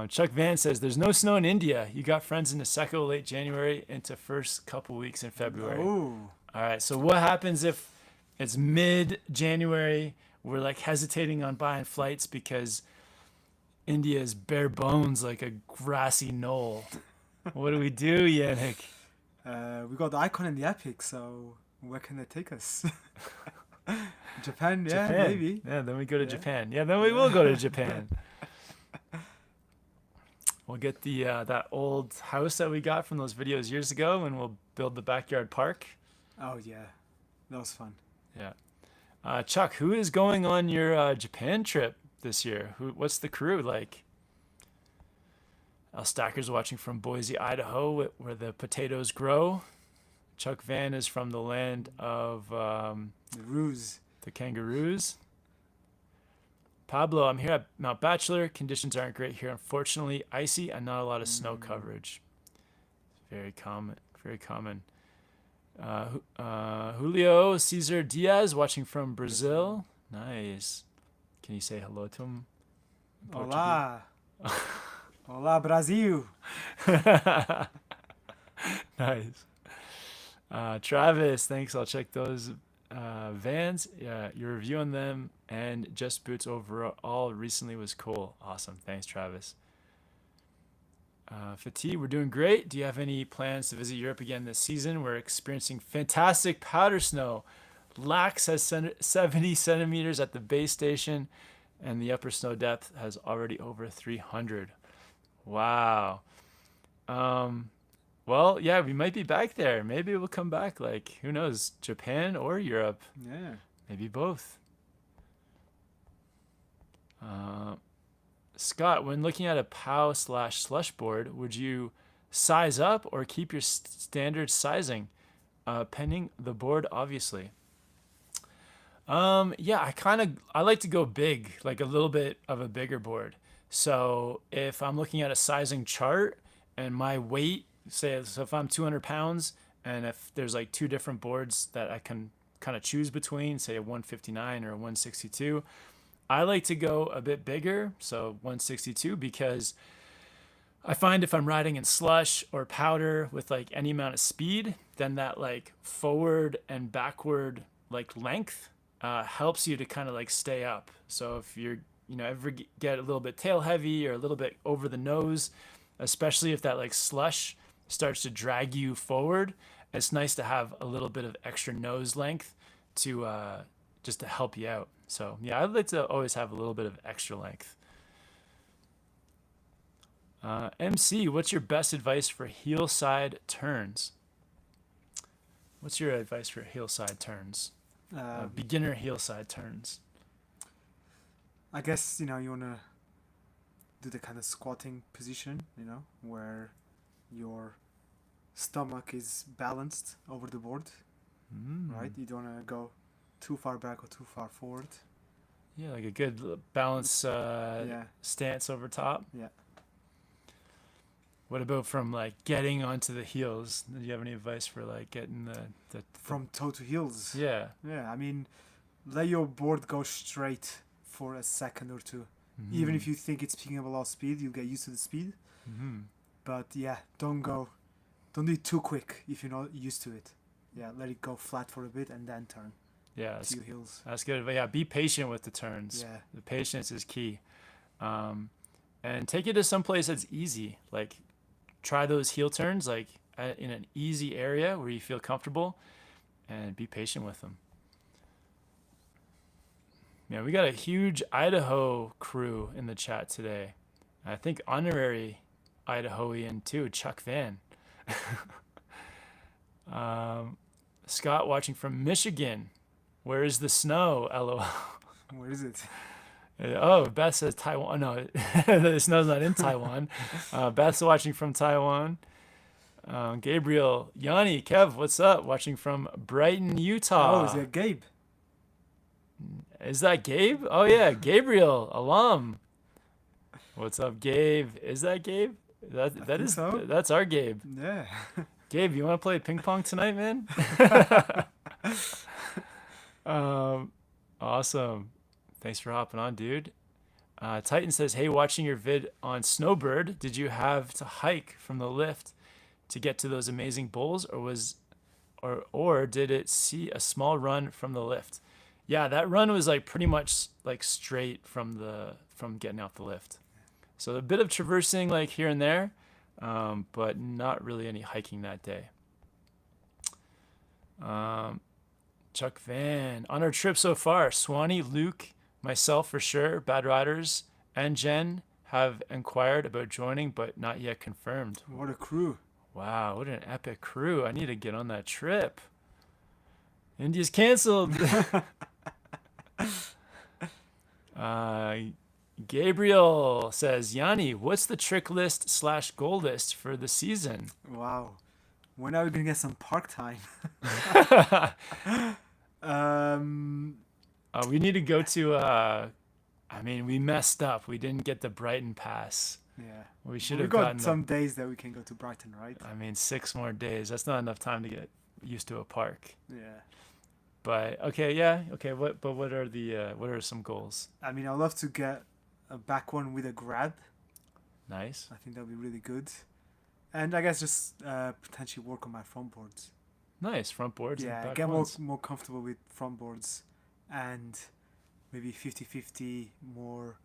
Chuck Van says, there's no snow in India. You got friends in Niseko late January into first couple weeks in February. Oh, All right, so what happens if it's mid-January? We're like hesitating on buying flights because India is bare bones like a grassy knoll. What do we do, Yannick? we got the icon and the epic, so where can they take us? Japan, yeah, Japan. maybe. Yeah, then we go to Yeah. Japan. Yeah, then we will go to Japan. We'll get the that old house that we got from those videos years ago, and we'll build the backyard park. Oh yeah, that was fun. Yeah. Chuck, who is going on your Japan trip this year? What's the crew like? Stacker's watching from Boise, Idaho, where the potatoes grow. Chuck Van is from the land of The ruse. the kangaroos. Pablo, I'm here at Mount Bachelor. Conditions aren't great here, unfortunately. Icy and not a lot of snow coverage. Very common. Very common. Julio Cesar Diaz watching from Brazil. Nice. Can you say hello to him? in Portuguese? Olá. Olá, Brasil. Nice. Travis, thanks. I'll check those Vans. Yeah, your review on them and Just Boots overall recently was cool. Awesome. Thanks, Travis. Fatih, we're doing great. Do you have any plans to visit Europe again this season? We're experiencing fantastic powder snow. Lax has 70 centimeters at the base station, and the upper snow depth has already over 300. Wow. Well, yeah, we might be back there. Maybe we'll come back, like, who knows, Japan or Europe. Yeah. Maybe both. Scott, when looking at a POW/slush board, would you size up or keep your standard sizing? Pending the board, obviously. Yeah, I like to go big, like a little bit of a bigger board. So if I'm looking at a sizing chart and my weight, so if I'm 200 pounds and if there's like two different boards that I can kind of choose between, say a 159 or a 162, I like to go a bit bigger, so 162, because I find if I'm riding in slush or powder with like any amount of speed, then that like forward and backward like length helps you to kind of like stay up. So if you're, ever get a little bit tail heavy or a little bit over the nose, especially if that like slush starts to drag you forward, it's nice to have a little bit of extra nose length to just to help you out. So yeah, I'd like to always have a little bit of extra length. MC, what's your best advice for heel side turns? What's your advice for heel side turns? Beginner heel side turns. I guess, you want to do the kind of squatting position, where your stomach is balanced over the board, right? You don't want to go too far back or too far forward. Yeah, like a good balance stance over top. Yeah. What about from like getting onto the heels? Do you have any advice for like getting the From toe to heels. Yeah. Yeah, I mean, let your board go straight for a second or two. Even if you think it's picking up a lot of speed, you'll get used to the speed. But yeah, don't do it too quick if you're not used to it. Yeah, let it go flat for a bit and then turn. Yeah, to your heels. That's good. But yeah, be patient with the turns. Yeah. The patience is key. And take it to some place that's easy. Like try those heel turns like in an easy area where you feel comfortable, and be patient with them. Yeah, we got a huge Idaho crew in the chat today. I think honorary Idahoan too, Chuck Van. Scott watching from Michigan. Where is the snow? LOL. Where is it? Oh, Beth says Taiwan. No, the snow's not in Taiwan. Beth's watching from Taiwan. Gabriel, Yanni, Kev, what's up? Watching from Brighton, Utah. Oh, is it Gabe? Is that Gabe? Oh yeah, Gabriel, alum. What's up, Gabe? Is that Gabe? That is so. That's our Gabe. Yeah. Gabe, you want to play ping pong tonight, man? Awesome. Thanks for hopping on, dude. Titan says, hey, watching your vid on Snowbird, did you have to hike from the lift to get to those amazing bowls, or did it see a small run from the lift? Yeah, that run was like pretty much like straight from getting off the lift. So a bit of traversing like here and there, but not really any hiking that day. Chuck Van, on our trip so far, Swanee, Luke, myself for sure, Bad Riders, and Jen have inquired about joining, but not yet confirmed. What a crew. Wow, what an epic crew. I need to get on that trip. India's canceled. Gabriel says, Yanni, what's the trick list / goal list for the season? Wow. When are we going to get some park time? We need to go to, we messed up. We didn't get the Brighton pass. Yeah. We should have got gotten some days that we can go to Brighton, right? 6 more days. That's not enough time to get used to a park. Yeah. But okay, yeah, okay. What are some goals? I'd love to get a back one with a grab. Nice. I think that'd be really good. And I guess just potentially work on my front boards. Nice, front boards. Yeah, and back get ones. more comfortable with front boards, and maybe 50-50 more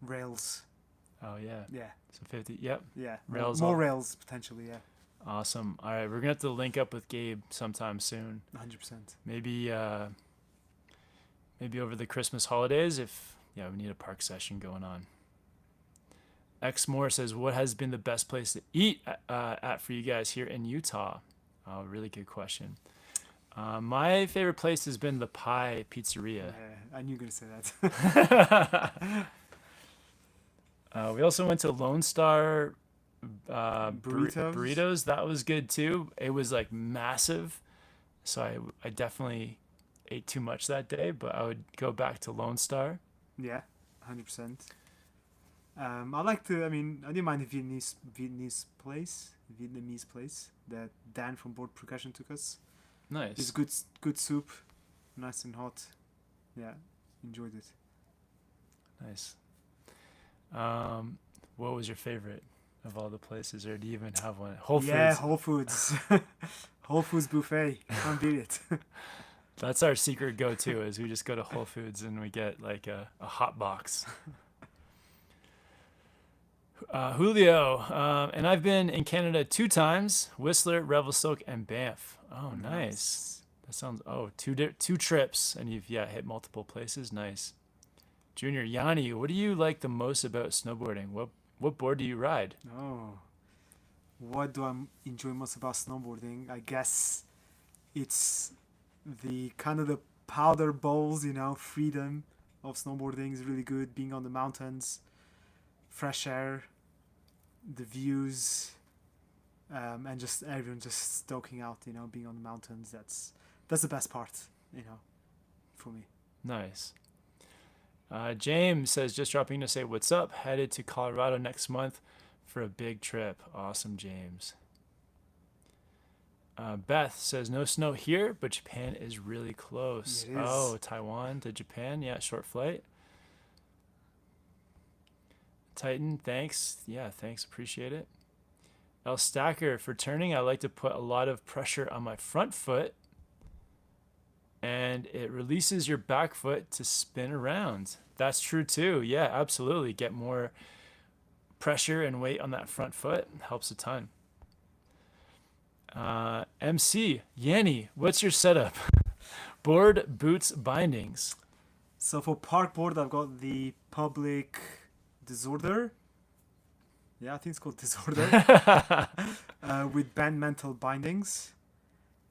rails. Oh yeah. Yeah. So 50. Yep. Yeah. Rails. More rails potentially. Yeah. Awesome. All right, we're gonna have to link up with Gabe sometime soon. 100%. Maybe over the Christmas holidays if we need a park session going on. X Moore says, what has been the best place to eat at for you guys here in Utah? Oh, really good question. My favorite place has been the Pie Pizzeria. Yeah, I knew you were going to say that. We also went to Lone Star Burritos. Burritos. That was good too. It was like massive. So I definitely ate too much that day, but I would go back to Lone Star. Yeah, 100%. I like to. I didn't mind the Vietnamese place that Dan from Board Percussion took us. Nice. It's good soup, nice and hot. Yeah, enjoyed it. Nice. What was your favorite of all the places, or do you even have one? Whole Foods. Yeah, Whole Foods. Whole Foods buffet. Can't beat it. That's our secret go-to. Is we just go to Whole Foods and we get like a hot box. Julio, and I've been in Canada 2 times: Whistler, Revelstoke, and Banff. Oh, nice. That sounds. Oh, two trips, and you've hit multiple places. Nice. Junior, Yanni, what do you like the most about snowboarding? What board do you ride? Oh, what do I enjoy most about snowboarding? I guess it's the kind of the powder bowls. Freedom of snowboarding is really good. Being on the mountains, fresh air, the views, and just everyone just stoking out. Being on the mountains. That's the best part. For me. Nice. James says, just dropping to say what's up. Headed to Colorado next month for a big trip. Awesome, James. Beth says, no snow here, but Japan is really close. It is. Oh, Taiwan to Japan. Yeah, short flight. Titan, thanks. Yeah, thanks. Appreciate it. El Stacker, for turning, I like to put a lot of pressure on my front foot, and it releases your back foot to spin around. That's true too. Yeah, absolutely. Get more pressure and weight on that front foot. Helps a ton. MC, Yanni, what's your setup? Board, boots, bindings. So for park board, I've got the Public Disorder Yeah, I think it's called Disorder. With band metal bindings.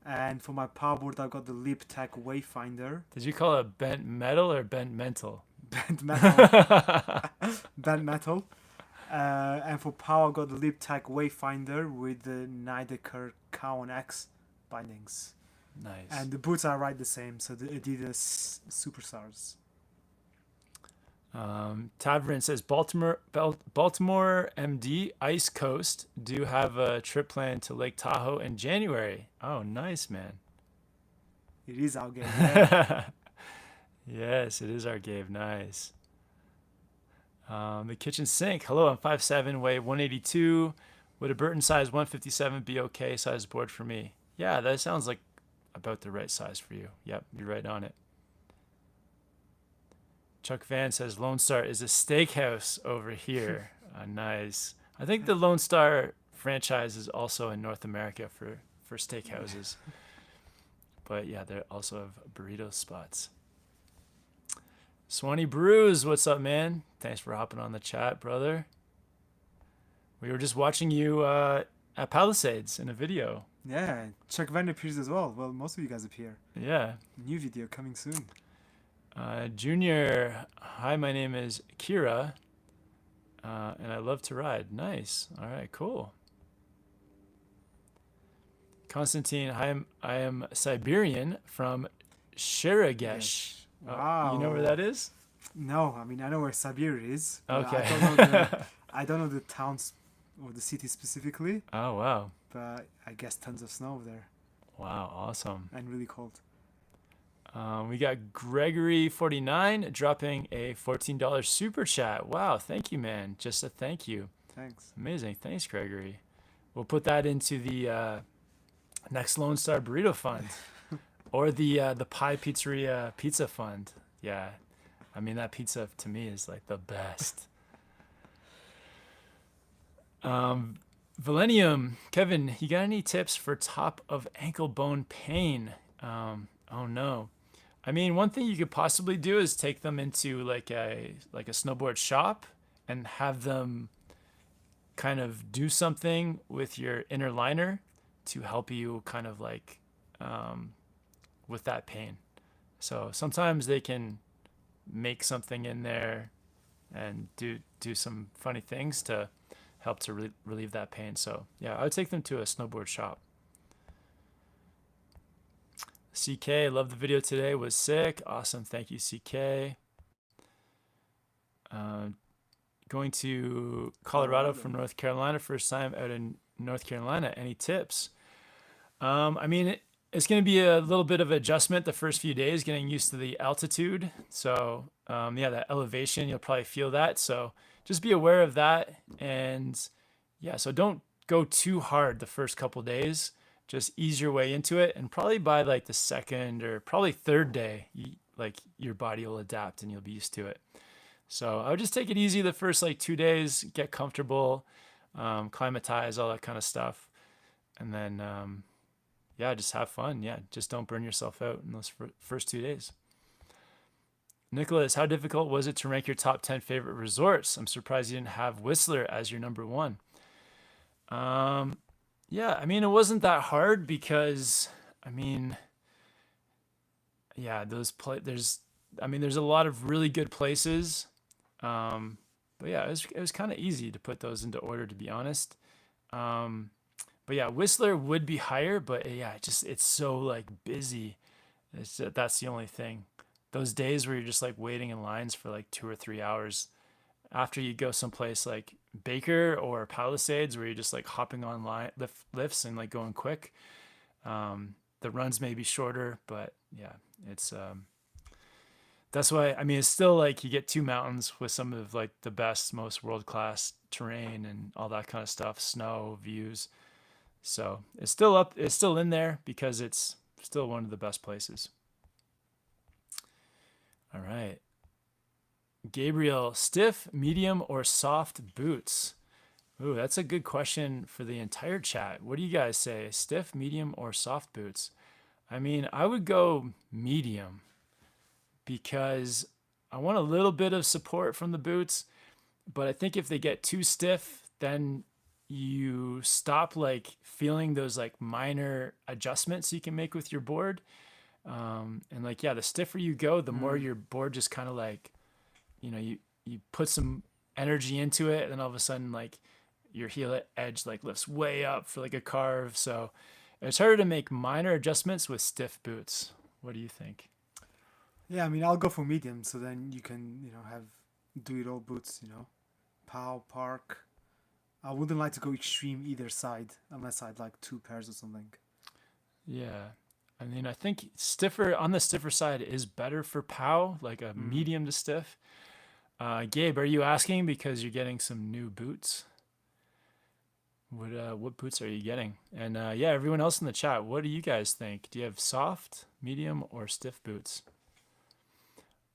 And for my powerboard, I've got the Leap Tech Wayfinder. Did you call it bent metal or bent mental? Band metal. Band metal. And for power, I've got the Leap Tech Wayfinder with the Nideker Cowan X bindings. Nice. And the boots are right the same, so the Adidas Superstars. Tavern says Baltimore MD Ice Coast do have a trip planned to Lake Tahoe in January. Oh, nice, man. It is our game. Yeah. Yes, it is our Gabe. Nice. The kitchen sink. Hello, I'm 5'7", weigh 182. Would a Burton size 157 be okay size board for me? Yeah, that sounds like about the right size for you. Yep, you're right on it. Chuck Van says Lone Star is a steakhouse over here. Nice. I think the Lone Star franchise is also in North America for steakhouses. But yeah, they also have burrito spots. Swanee Brews, what's up, man? Thanks for hopping on the chat, brother. We were just watching you at Palisades in a video. Yeah, Chuck Van appears as well. Well, most of you guys appear. Yeah. New video coming soon. Junior, hi, my name is Kira, and I love to ride. Nice. All right, cool. Constantine, hi, I am Siberian from Shiragesh. Yes. Wow. You know where that is? No, I mean I know where Siberia is. Okay. I don't know the towns or the city specifically. Oh wow. But I guess tons of snow over there. Wow, awesome. And really cold. We got Gregory49 dropping a $14 super chat. Wow, thank you, man. Just a thank you. Thanks. Amazing. Thanks, Gregory. We'll put that into the next Lone Star Burrito Fund or the Pie Pizzeria Pizza Fund. Yeah, I mean, that pizza to me is like the best. Valenium, Kevin, you got any tips for top of ankle bone pain? Oh no. I mean, one thing you could possibly do is take them into like a snowboard shop and have them kind of do something with your inner liner to help you kind of like with that pain. So sometimes they can make something in there and do some funny things to help to relieve that pain. So yeah, I would take them to a snowboard shop. CK, love the video today, was sick. Awesome, thank you, CK. Going to Colorado from North Carolina, first time out in North Carolina. Any tips? I mean, it's going to be a little bit of adjustment the first few days, getting used to the altitude. So yeah, that elevation, you'll probably feel that. So just be aware of that. And yeah, so don't go too hard the first couple days. Just ease your way into it, and probably by like the second or probably third day, like your body will adapt and you'll be used to it. So I would just take it easy the first like 2 days, get comfortable, climatize, all that kind of stuff, and then yeah, just have fun. Yeah, just don't burn yourself out in those first 2 days. Nicholas, how difficult was it to rank your top 10 favorite resorts? I'm surprised you didn't have Whistler as your number one. Yeah, I mean, it wasn't that hard because, I mean, yeah, there's a lot of really good places. But yeah, it was kind of easy to put those into order, to be honest. But yeah, Whistler would be higher, but yeah, it's so like busy. That's the only thing. Those days where you're just like waiting in lines for like 2 or 3 hours after you go someplace like Baker or Palisades where you're just like hopping on lifts and like going quick. The runs may be shorter, but yeah, it's that's why, I mean, it's still like you get 2 mountains with some of like the best, most world-class terrain and all that kind of stuff, snow, views. So it's still in there because it's still one of the best places. All right. Gabriel, stiff, medium, or soft boots? Ooh, that's a good question for the entire chat. What do you guys say? Stiff, medium, or soft boots? I mean, I would go medium because I want a little bit of support from the boots, but I think if they get too stiff, then you stop like feeling those like minor adjustments you can make with your board. And like, yeah, the stiffer you go, the more your board just kind of like, you put some energy into it, and then all of a sudden like your heel edge like lifts way up for like a carve. So it's harder to make minor adjustments with stiff boots. What do you think? Yeah, I mean, I'll go for medium, so then you can, have do-it-all boots, POW, park. I wouldn't like to go extreme either side unless I'd like two pairs or something. Yeah. I mean, I think stiffer on the stiffer side is better for POW, like a medium to stiff. Gabe, are you asking because you're getting some new boots? What boots are you getting? And yeah, everyone else in the chat, what do you guys think? Do you have soft, medium, or stiff boots?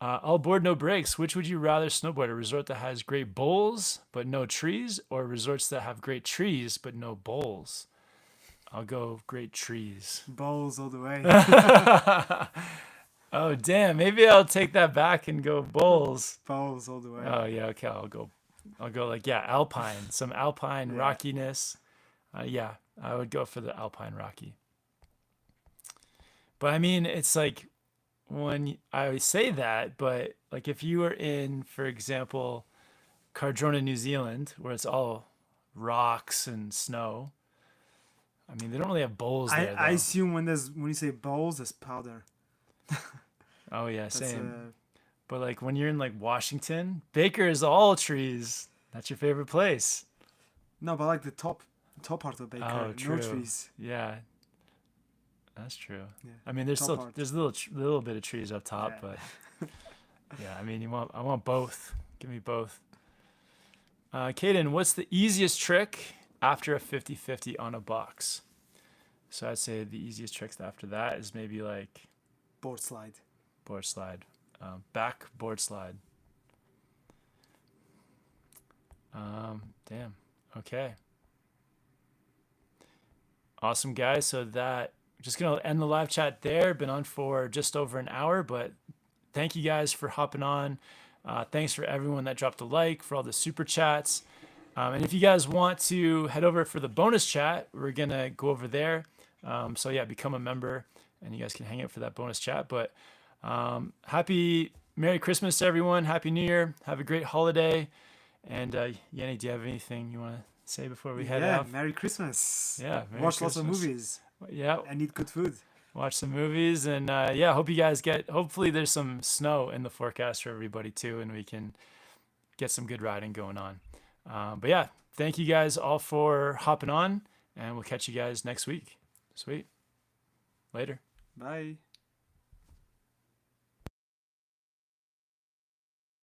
All board, no breaks. Which would you rather snowboard? A resort that has great bowls but no trees, or resorts that have great trees but no bowls? I'll go great trees. Bowls all the way. Oh, damn. Maybe I'll take that back and go bowls. Bowls all the way. Oh, yeah. Okay. I'll go like, yeah, alpine. Some alpine rockiness. Yeah, I would go for the alpine rocky. But I mean, it's like when I say that, but like if you were in, for example, Cardrona, New Zealand, where it's all rocks and snow. I mean, they don't really have bowls there, though. I assume when you say bowls, there's powder. Oh yeah, same. But like when you're in like Washington, Baker is all trees. That's your favorite place. No, but like the top part of Baker, Oh, true. no trees. Yeah, that's true. Yeah. I mean, there's Top part. there's a little bit of trees up top, Yeah. but yeah, I mean, I want both. Give me both. Kaden, what's the easiest trick after a 50-50 on a box? So I'd say the easiest tricks after that is maybe like Board slide. Back board slide. Damn. Okay. Awesome, guys. So just gonna end the live chat there. Been on for just over an hour, but thank you guys for hopping on. Thanks for everyone that dropped a like, for all the super chats. And if you guys want to head over for the bonus chat, we're gonna go over there. So yeah, become a member, and you guys can hang out for that bonus chat. But Merry Christmas to everyone. Happy New Year. Have a great holiday. And Yanni, do you have anything you want to say before we head out? Yeah, Merry Christmas. Yeah, Watch lots of movies. Yeah. And eat good food. Watch some movies. And yeah, hope you guys hopefully there's some snow in the forecast for everybody too, and we can get some good riding going on. But yeah, thank you guys all for hopping on, and we'll catch you guys next week. Sweet. Later. Bye.